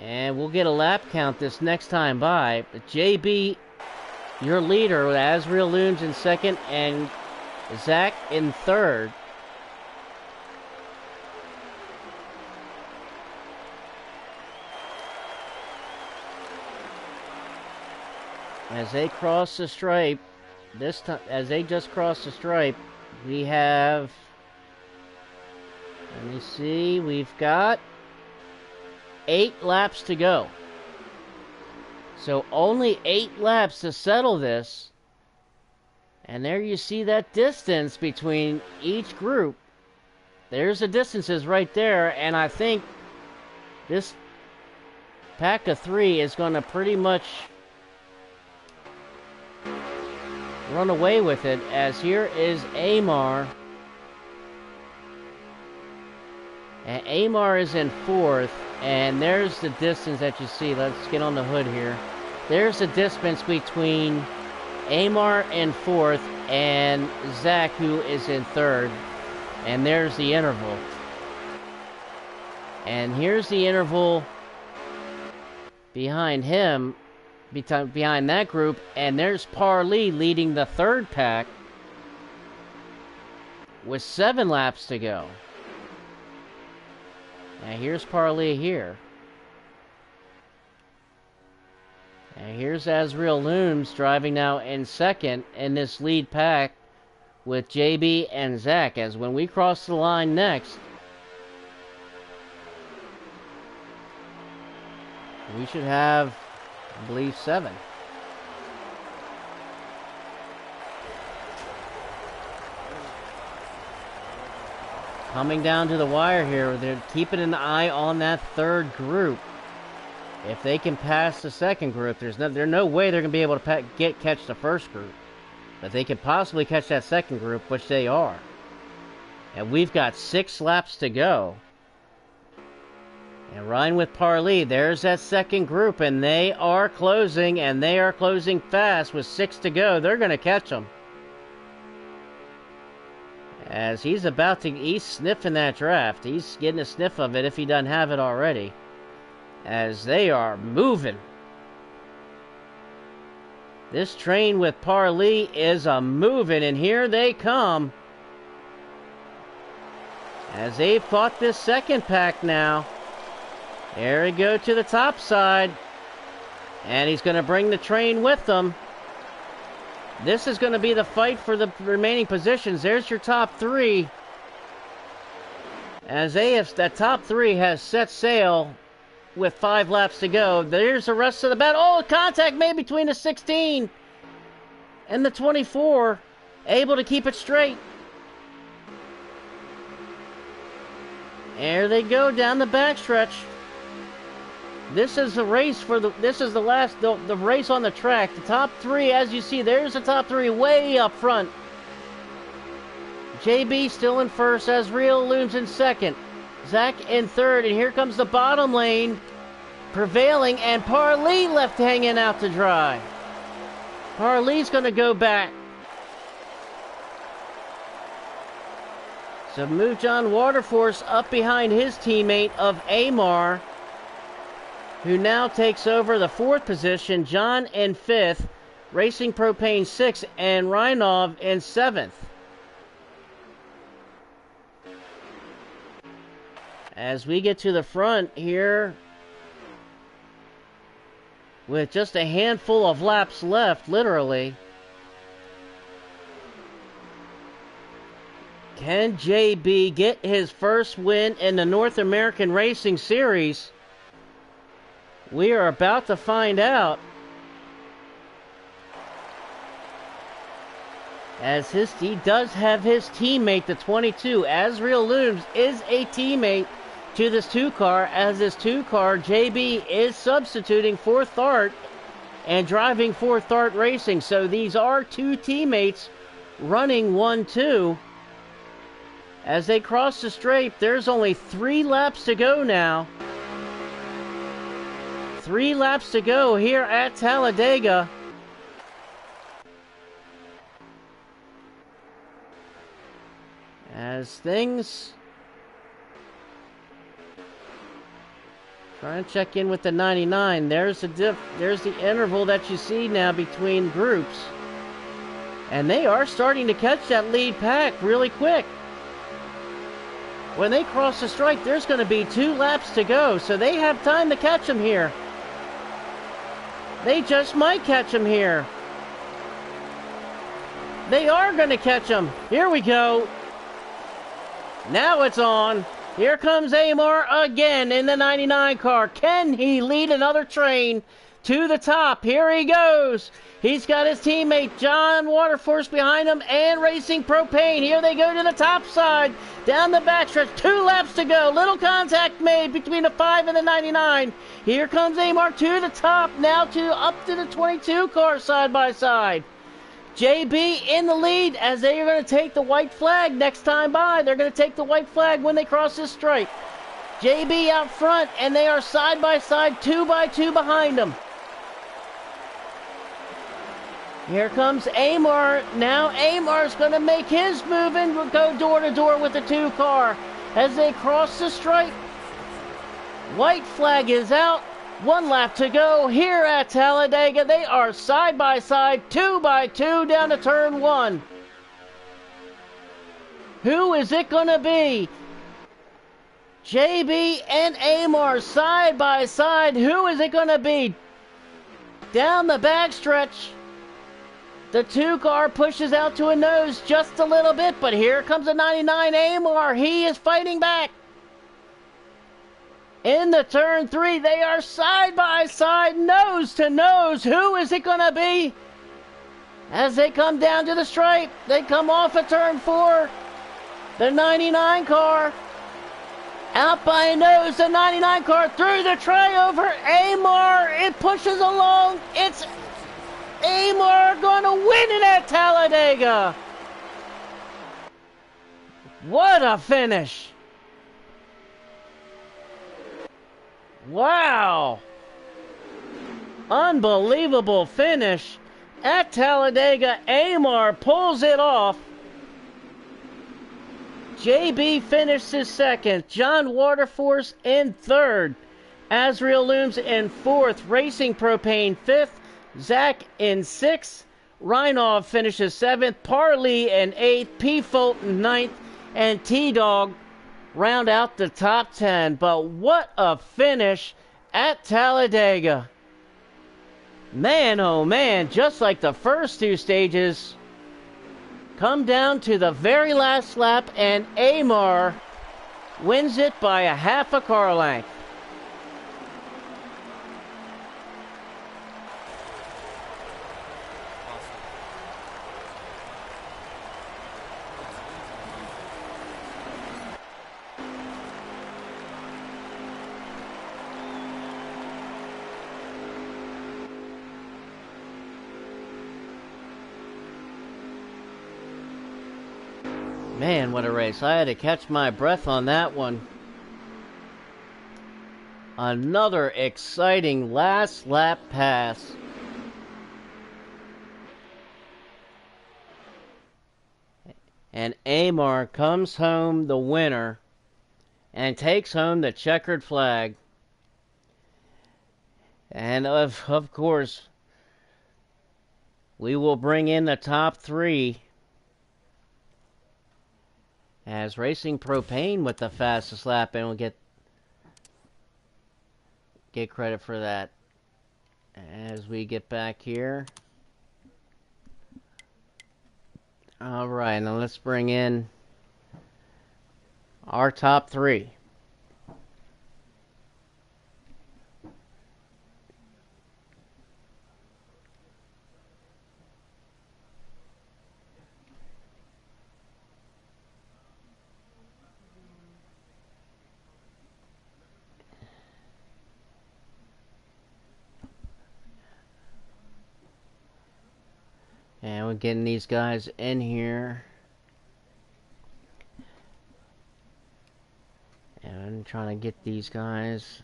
And we'll get a lap count this next time by. But JB, your leader, with Azrael Looms in 2nd and Zach in 3rd. As they cross the stripe, this time, as they just crossed the stripe, we have, let me see, we've got 8 laps to go. So only 8 laps to settle this. And there you see that distance between each group. There's the distances right there. And I think this pack of 3 is going to pretty much run away with it. As here is Amar. And Amar is in 4th. And there's the distance that you see. Let's get on the hood here. There's the distance between Amar in 4th and Zach, who is in 3rd. And there's the interval. And here's the interval behind him, behind that group. And there's Parley leading the 3rd pack with 7 laps to go. Now here's Parley here. And here's Azrael Looms driving now in 2nd in this lead pack with JB and Zach. As when we cross the line next, we should have, I believe, 7. Coming down to the wire here, they're keeping an eye on that 3rd group. If they can pass the 2nd group, there's no way they're going to be able to catch the 1st group. But they could possibly catch that 2nd group, which they are. And we've got 6 laps to go. And riding with Parley, there's that 2nd group, and they are closing, and they are closing fast with 6 to go. They're going to catch them. As he's sniffing that draft. He's getting a sniff of it if he doesn't have it already. As they are moving. This train with Parley is a moving, and here they come. as they fought this second pack now. There we go to the top side. And he's going to bring the train with them. This is going to be the fight for the remaining positions. There's your top three. As that top three has set sail with 5 laps to go. There's the rest of the battle. Oh, contact made between the 16 and the 24. Able to keep it straight. There they go down the backstretch. This is the race for the race on the track. The top three, as you see, there's the top three way up front. JB still in first, Azriel looms in second. Zach in third, and here comes the bottom lane prevailing, and Parley left hanging out to dry. Parley's going to go back. So move John Waterforce up behind his teammate of Amar, who now takes over the 4th position. John in 5th, Racing Propane 6th, and Reinov in 7th. As we get to the front here, with just a handful of laps left, literally, can JB get his first win in the North American Racing Series? We are about to find out. As he does have his teammate, the 22, Azriel Looms, is a teammate to this 2 car. As this 2 car, JB is substituting for Thart and driving for Thart Racing. So these are 2 teammates running 1-2. As they cross the straight, there's only 3 laps to go now. 3 laps to go here at Talladega. As things... Trying to check in with the 99. There's the interval that you see now between groups. And they are starting to catch that lead pack really quick. When they cross the strike, there's going to be 2 laps to go, so they have time to catch them here. They just might catch him here. They are going to catch him. Here we go. Now it's on. Here comes Amar again in the 99 car. Can he lead another train to the top? Here he goes. He's got his teammate John Waterforce behind him and Racing Propane. Here they go to the top side. Down the backstretch. 2 laps to go. Little contact made between the 5 and the 99. Here comes Amar to the top. Now up to the 22 car side by side. JB in the lead as they are going to take the white flag next time by. They're going to take the white flag when they cross this stripe. JB out front, and they are side by side, 2 by 2 behind them. Here comes Amar. Now Amar's going to make his move and go door to door with the 2 car as they cross the stripe. White flag is out. 1 lap to go here at Talladega. They are side by side, 2 by 2 down to turn 1. Who is it going to be? JB and Amar side by side. Who is it going to be? Down the backstretch. The 2 car pushes out to a nose just a little bit, but here comes the 99 Amar. He is fighting back. In the turn 3, they are side by side, nose to nose. Who is it going to be? As they come down to the stripe, they come off of turn 4. The 99 car out by a nose. The 99 car through the tryover. Amar, it pushes along. It's Amar going to win it at Talladega. What a finish. Wow! Unbelievable finish at Talladega. Amar pulls it off. JB finishes second. John Waterforce in third. Azriel Looms in fourth. Racing Propane fifth. Zach in sixth. Reinov finishes seventh. Parley in eighth. P. Fulton ninth. And T-Dog round out the top 10. But what a finish at Talladega. Man, oh man, just like the first two stages, come down to the very last lap, and Amar wins it by a half a car length. Man, what a race. I had to catch my breath on that one. Another exciting last lap pass. And Amar comes home the winner and takes home the checkered flag. And of course, we will bring in the top 3 as Racing Propane with the fastest lap, and we'll get credit for that as we get back here. All right, now let's bring in our top 3. And we're getting these guys in here. And I'm trying to get these guys.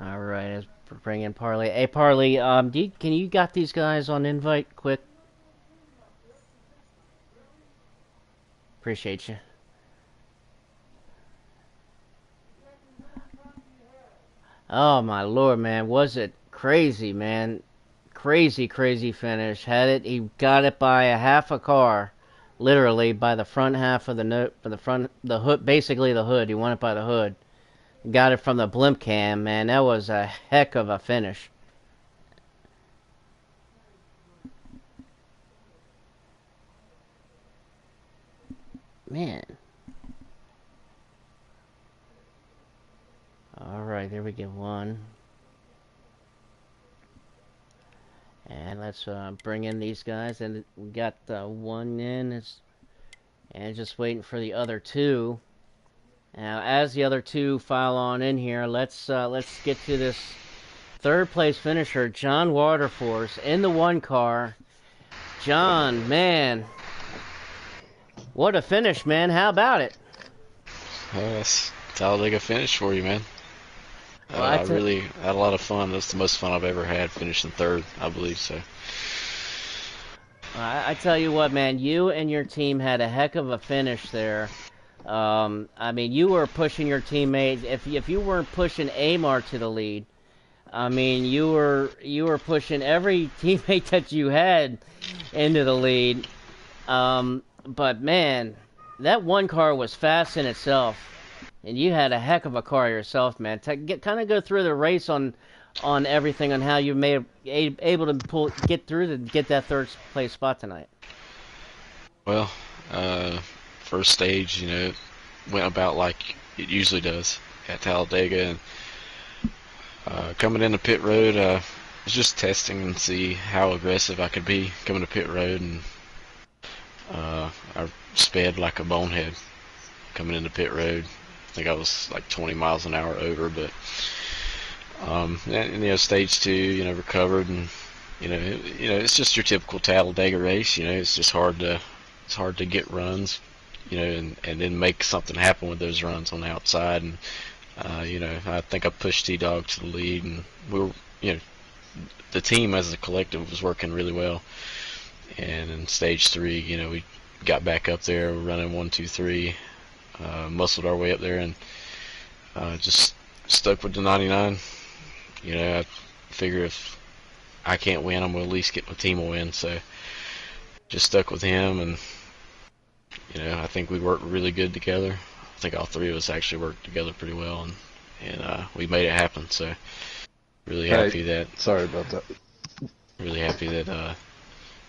All right, let's bring in Parley. Hey, Parley, can you got these guys on invite quick? Appreciate you. Oh my lord, man, was it crazy, man? Crazy, crazy finish. He got it by a half a car, literally by the front half of the hood, basically the hood. He won it by the hood. Got it from the blimp cam, man. That was a heck of a finish. Man. Alright, there we get one. And let's bring in these guys. And we got one in. And just waiting for the other 2. Now, as the other 2 file on in here, let's get to this 3rd place finisher, John Waterforce, in the 1 car. John, man, what a finish, man. How about it? That's Talladega finish for you, man. Well, I really had a lot of fun. That's the most fun I've ever had, finishing 3rd, I believe so. I tell you what, man, you and your team had a heck of a finish there. I mean, you were pushing your teammates. If you weren't pushing Amar to the lead, I mean, you were pushing every teammate that you had into the lead. But man, that 1 car was fast in itself. And you had a heck of a car yourself, man. Kind of go through the race on everything, on how you able to get through to get that 3rd place spot tonight. Well, first stage, went about like it usually does at Talladega, and coming into pit road, I was just testing and see how aggressive I could be coming to pit road, and I sped like a bonehead coming into pit road. I think I was like 20 miles an hour over, but and, stage 2, recovered, and it's just your typical Talladega race. It's just hard to get runs, and then make something happen with those runs on the outside. And I think I pushed T-Dog to the lead, and we were, the team as a collective was working really well. And in stage 3, we got back up there, running 1, 2, 3. Muscled our way up there, and just stuck with the 99. I figure if I can't win, I'm going to at least get my team a win. So just stuck with him, and I think we worked really good together. I think all three of us actually worked together pretty well, and we made it happen. So really Hey, happy that sorry about that. really happy that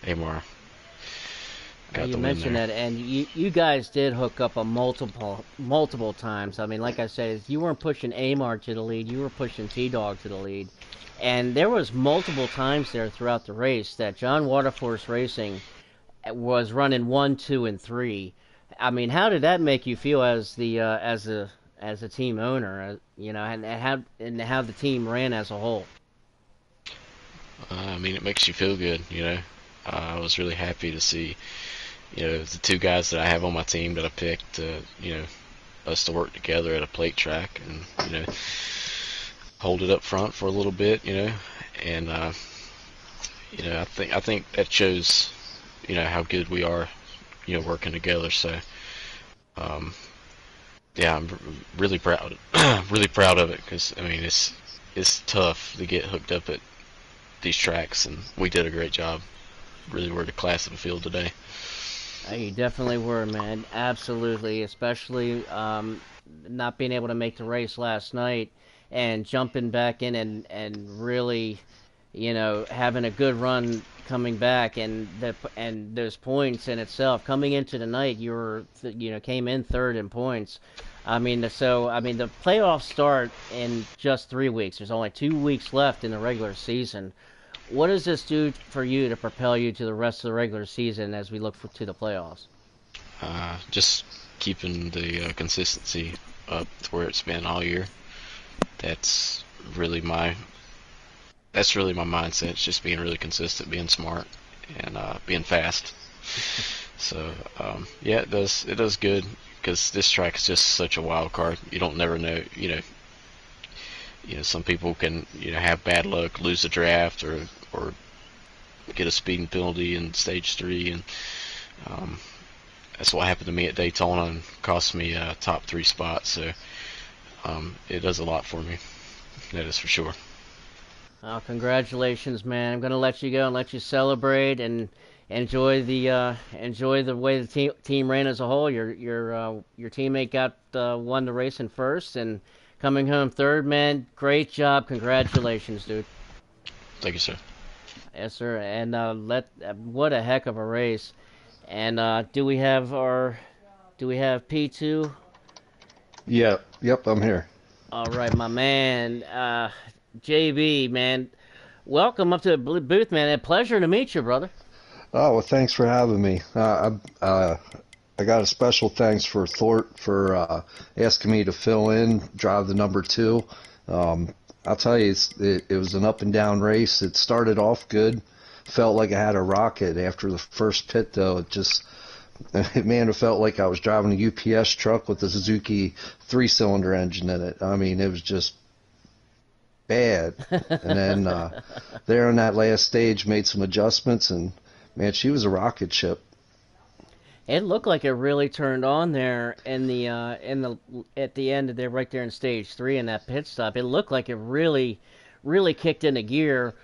Amar got You the win mentioned there. that, and you guys did hook up a multiple times. I mean, like I said, you weren't pushing Amar to the lead, you were pushing T Dog to the lead, and there was multiple times there throughout the race that John Waterforce Racing was running one, two, and three. I mean, how did that make you feel as the as a team owner? And how the team ran as a whole? I mean, it makes you feel good. I was really happy to see the two guys that I have on my team that I picked. Us to work together at a plate track and hold it up front for a little bit. And I think that shows how good we are working together. So um, yeah, I'm really proud really proud of it because I mean it's tough to get hooked up at these tracks, and we did a great job. Really were the class of the field today. You definitely were, man. Absolutely, especially not being able to make the race last night and jumping back in and really, having a good run coming back and those points in itself coming into the night, came in third in points. I mean, the playoffs start in just 3 weeks. There's only 2 weeks left in the regular season. What does this do for you to propel you to the rest of the regular season as we look to the playoffs? Just keeping the consistency up to where it's been all year. That's really my that's really my mindset. It's just being really consistent, being smart, and being fast. So yeah, it does good because this track is just such a wild card. You don't never know. Some people can have bad luck, lose a draft, or get a speeding penalty in stage three, and um, that's what happened to me at Daytona and cost me a top three spot. So it does a lot for me. That is for sure. Congratulations, man! I'm gonna let you go and let you celebrate and enjoy the way the team ran as a whole. Your teammate got won the race in first and coming home third, man. Great job! Congratulations, dude. Thank you, sir. Yes, sir. And what a heck of a race. And do we have P2? Yeah, yep, I'm here. All right, my man, JB, man. Welcome up to the booth, man. A pleasure to meet you, brother. Oh, well, thanks for having me. I got a special thanks for Thort for asking me to fill in, drive the number two. I'll tell you, it was an up and down race. It started off good. Felt like I had a rocket after the first pit, though. Man, it felt like I was driving a UPS truck with a Suzuki three-cylinder engine in it. I mean, it was just bad. And then there on that last stage, made some adjustments, and man, she was a rocket ship. It looked like it really turned on there at the end of there, right there in stage three in that pit stop. It looked like it really kicked into gear.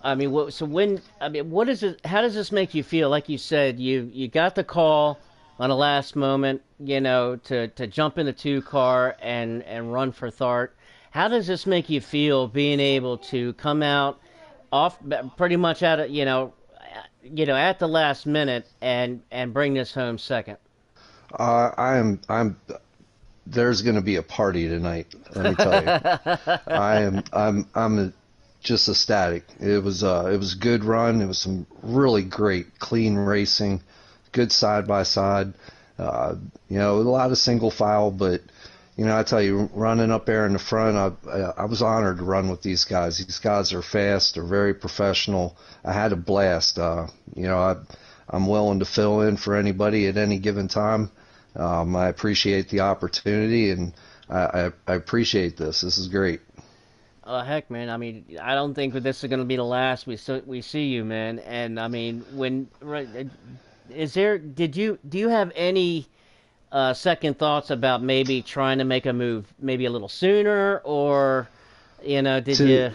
I mean, what is it? How does this make you feel? Like you said, you got the call on the last moment, to jump in the two car and run for Thart. How does this make you feel being able to come out off pretty much out of at the last minute and bring this home second? I'm. There's going to be a party tonight. Let me tell you. I'm just ecstatic. It was a good run. It was some really great, clean racing, good side by side. A lot of single file, but I tell you, running up there in the front, I was honored to run with these guys. These guys are fast. They're very professional. I had a blast. I'm willing to fill in for anybody at any given time. I appreciate the opportunity, and I appreciate this. This is great. Heck, man. I mean, I don't think that this is going to be the last we see you, man. And I mean, do you have any second thoughts about maybe trying to make a move maybe a little sooner, or did To you?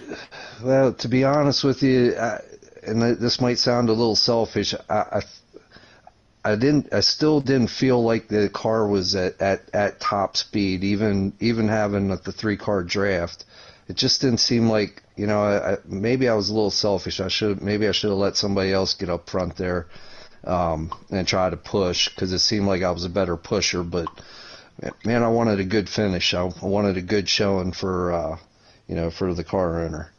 Well, to be honest with you, and this might sound a little selfish, I still didn't feel like the car was at top speed, even having the 3 car draft. It just didn't seem like, maybe I was a little selfish. Maybe I should have let somebody else get up front there, and try to push, because it seemed like I was a better pusher. But man, I wanted a good finish. I wanted a good showing for the car owner.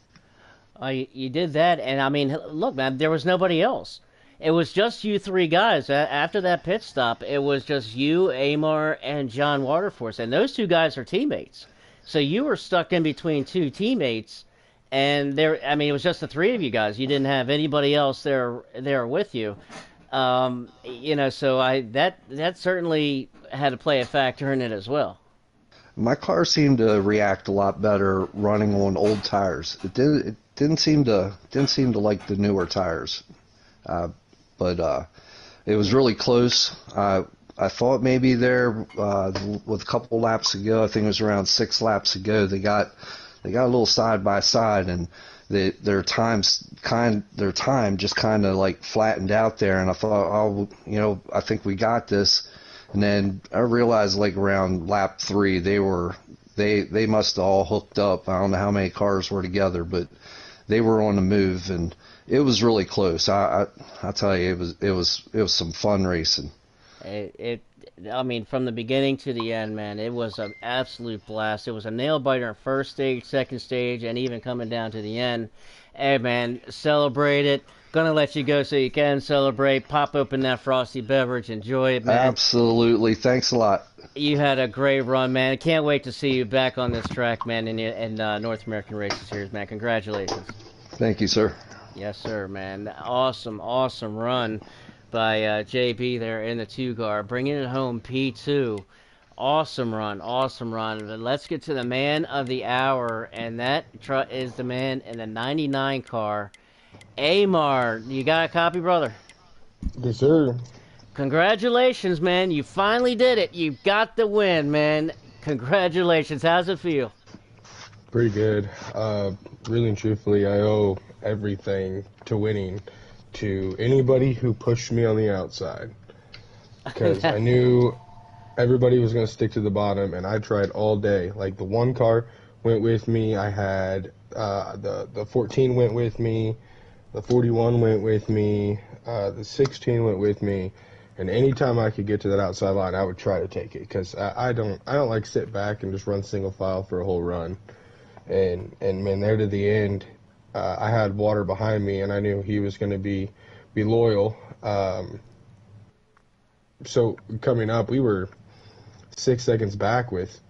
You did that, and I mean, look, man, there was nobody else. It was just you three guys. After that pit stop, it was just you, Amar, and John Waterforce, and those two guys are teammates. So you were stuck in between two teammates, and I mean, it was just the three of you guys. You didn't have anybody else there with you. So that certainly had to play a factor in it as well. My car seemed to react a lot better running on old tires. It didn't seem to like the newer tires. But it was really close. I thought maybe there, with a couple laps ago, I think it was around 6 laps ago, they got a little side by side, and their time just kind of like flattened out there. And I thought, I think we got this. And then I realized, like, around lap 3, they must have all hooked up. I don't know how many cars were together, but they were on the move, and it was really close. I tell you, it was some fun racing. I mean, from the beginning to the end, man, it was an absolute blast. It was a nail biter in first stage, second stage, and even coming down to the end. Hey, man, celebrate it. Gonna let you go so you can celebrate. Pop open that frosty beverage, enjoy it, man. Absolutely. Thanks a lot. You had a great run, man. Can't wait to see you back on this track, man, in North American Racing Series, man. Congratulations. Thank you, sir. Yes, sir, man. Awesome run by JB there in the 2-car, bringing it home P2. Awesome run. Let's get to the man of the hour, and that is the man in the 99 car. Amar, you got a copy, brother? Yes, sir. Congratulations, man. You finally did it. You got the win, man. Congratulations. How's it feel? Pretty good. Really and truthfully, I owe everything to winning to anybody who pushed me on the outside. Because I knew everybody was going to stick to the bottom, and I tried all day. Like, the 1 car went with me. I had the 14 went with me. The 41 went with me. The 16 went with me. And anytime I could get to that outside line, I would try to take it, because I don't like sit back and just run single file for a whole run. And man, there to the end, I had Water behind me, and I knew he was going to be loyal. So coming up, we were 6 seconds back with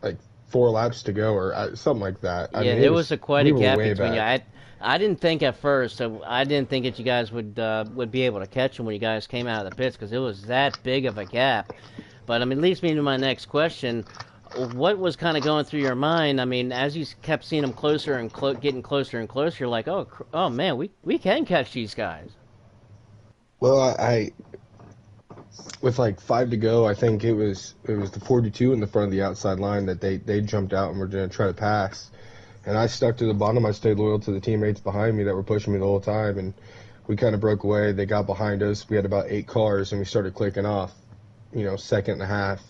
like 4 laps to go, or something like that. Yeah, there was quite a gap between you. I didn't think at first. I didn't think that you guys would be able to catch him when you guys came out of the pits, because it was that big of a gap. But I mean, leads me to my next question. What was kind of going through your mind? I mean, as you kept seeing them closer and getting closer and closer, you're like, oh man, we can catch these guys. Well, I with like 5 to go, I think it was the 42 in the front of the outside line that they jumped out and were going to try to pass. And I stuck to the bottom. I stayed loyal to the teammates behind me that were pushing me the whole time. And we kind of broke away. They got behind us. We had about 8 cars, and we started clicking off, second and a half,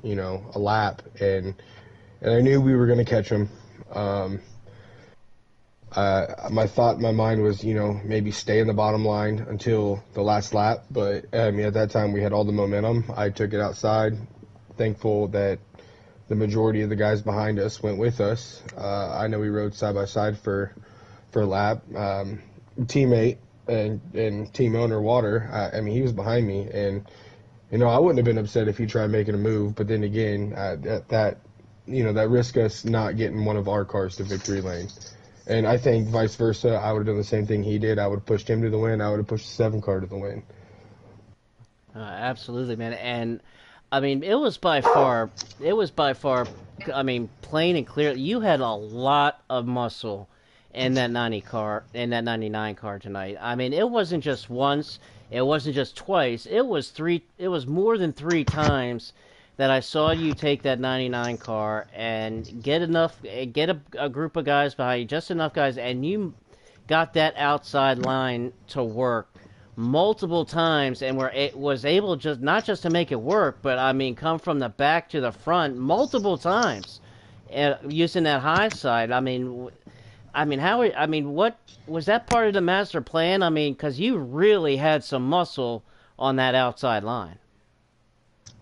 a lap. And I knew we were going to catch them. My mind was, maybe stay in the bottom line until the last lap. But, at that time, we had all the momentum. I took it outside. Thankful that the majority of the guys behind us went with us. I know we rode side by side for a lap. Teammate and team owner Water, he was behind me, and I wouldn't have been upset if he tried making a move. But then again, that risked us not getting one of our cars to victory lane. And I think vice versa, I would have done the same thing he did. I would have pushed him to the win. I would have pushed the 7 car to the win. Absolutely, man. And I mean, it was by far, plain and clear. You had a lot of muscle in that 99 car tonight. I mean, it wasn't just once, it wasn't just twice. It was more than 3 times that I saw you take that 99 car and get a group of guys behind you, just enough guys, and you got that outside line to work multiple times and was able just not just to make it work, but I mean come from the back to the front multiple times, and using that high side. I mean, what was that part of the master plan? I mean, because you really had some muscle on that outside line.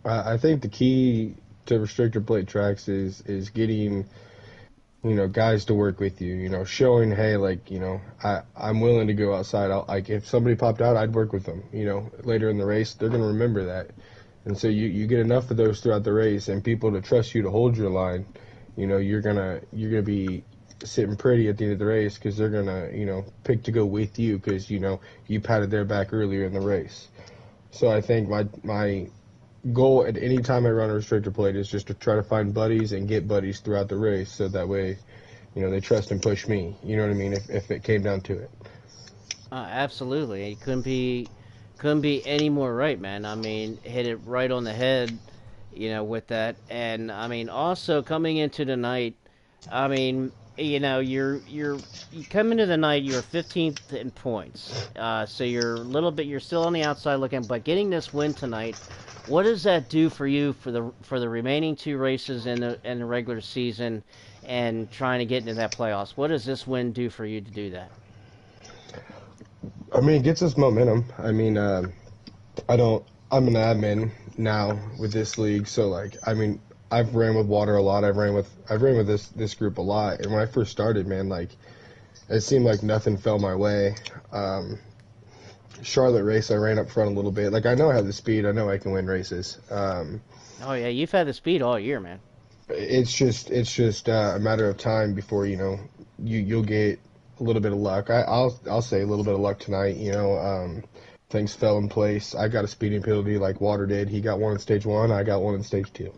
I think the key to restrictor plate tracks is getting guys to work with you. Showing, hey, like I'm willing to go outside. Like if somebody popped out, I'd work with them. Later in the race, they're gonna remember that, and so you get enough of those throughout the race, and people to trust you to hold your line. You're gonna be sitting pretty at the end of the race because they're gonna pick to go with you because you patted their back earlier in the race. So I think my goal at any time I run a restrictor plate is just to try to find buddies and get buddies throughout the race, so that way, they trust and push me. You know what I mean? If it came down to it. Absolutely, it couldn't be any more right, man. I mean, hit it right on the head, with that. And I mean, also coming into the night, I mean, you come into the night, you're 15th in points. So you're still on the outside looking, but getting this win tonight, what does that do for you for the remaining two races in the regular season, and trying to get into that playoffs? What does this win do for you to do that? I mean, it gets us momentum. I mean, I'm an admin now with this league, so like, I mean, I've ran with water a lot. I've ran with this group a lot. And when I first started, man, like, it seemed like nothing fell my way. Charlotte race, I ran up front a little bit. Like, I know I have the speed. I know I can win races. Oh yeah, you've had the speed all year, man. It's just a matter of time before you'll get a little bit of luck. I'll say a little bit of luck tonight. Things fell in place. I got a speeding penalty like Water did. He got one in stage one. I got one in stage two.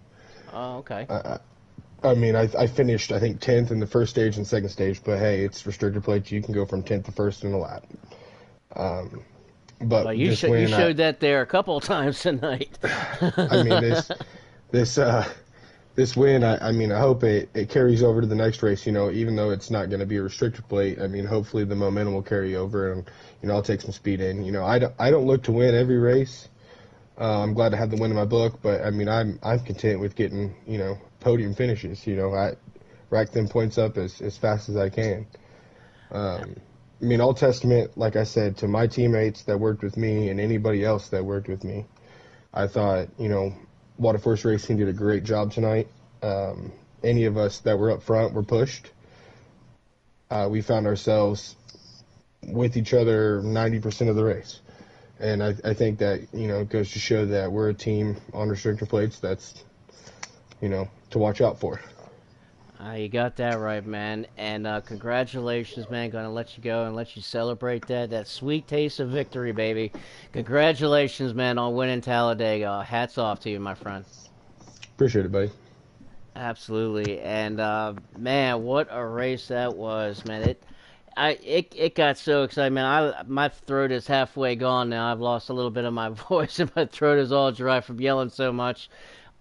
Oh, okay. I mean, I finished, I think, 10th in the first stage and second stage, but hey, it's restricted plates. You can go from 10th to first in a lap. But Well, you showed that there a couple of times tonight. I mean, this this win, I mean, I hope it carries over to the next race. Even though it's not going to be a restricted plate, I mean, hopefully the momentum will carry over, and I'll take some speed in. I don't look to win every race. I'm glad to have the win in my book, but I mean, I'm content with getting podium finishes. I rack them points up as fast as I can. I mean, all testament, like I said, to my teammates that worked with me and anybody else that worked with me. I thought, Waterforce Racing did a great job tonight. Any of us that were up front were pushed. We found ourselves with each other 90% of the race. And I think that, it goes to show that we're a team on restrictor plates that's, to watch out for. You got that right, man. And congratulations, man. Gonna let you go and let you celebrate that sweet taste of victory, baby. Congratulations, man, on winning Talladega. Hats off to you, my friend. Appreciate it, buddy. Absolutely. And man, what a race that was, man. It got so exciting, man. My throat is halfway gone now. I've lost a little bit of my voice, and my throat is all dry from yelling so much.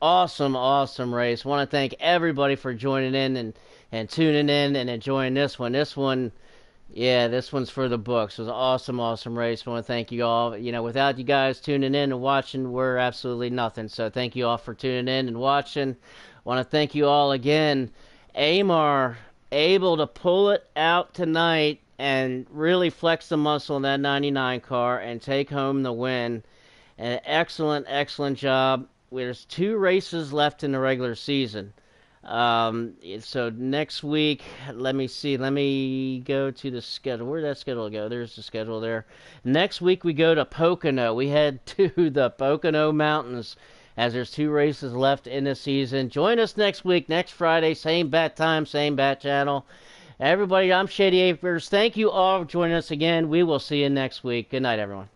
Awesome, awesome race. Want to thank everybody for joining in and tuning in and enjoying this one. Yeah, this one's for the books. It was an awesome, awesome race. I want to thank you all. Without you guys tuning in and watching, we're absolutely nothing. So thank you all for tuning in and watching. Want to thank you all again. Amar able to pull it out tonight and really flex the muscle in that 99 car and take home the win. An excellent, excellent job. There's 2 races left in the regular season. So next week, let me see. Let me go to the schedule. Where'd that schedule go? There's the schedule there. Next week, we go to Pocono. We head to the Pocono Mountains as there's 2 races left in the season. Join us next week, next Friday, same bat time, same bat channel. Everybody, I'm Shady Acres. Thank you all for joining us again. We will see you next week. Good night, everyone.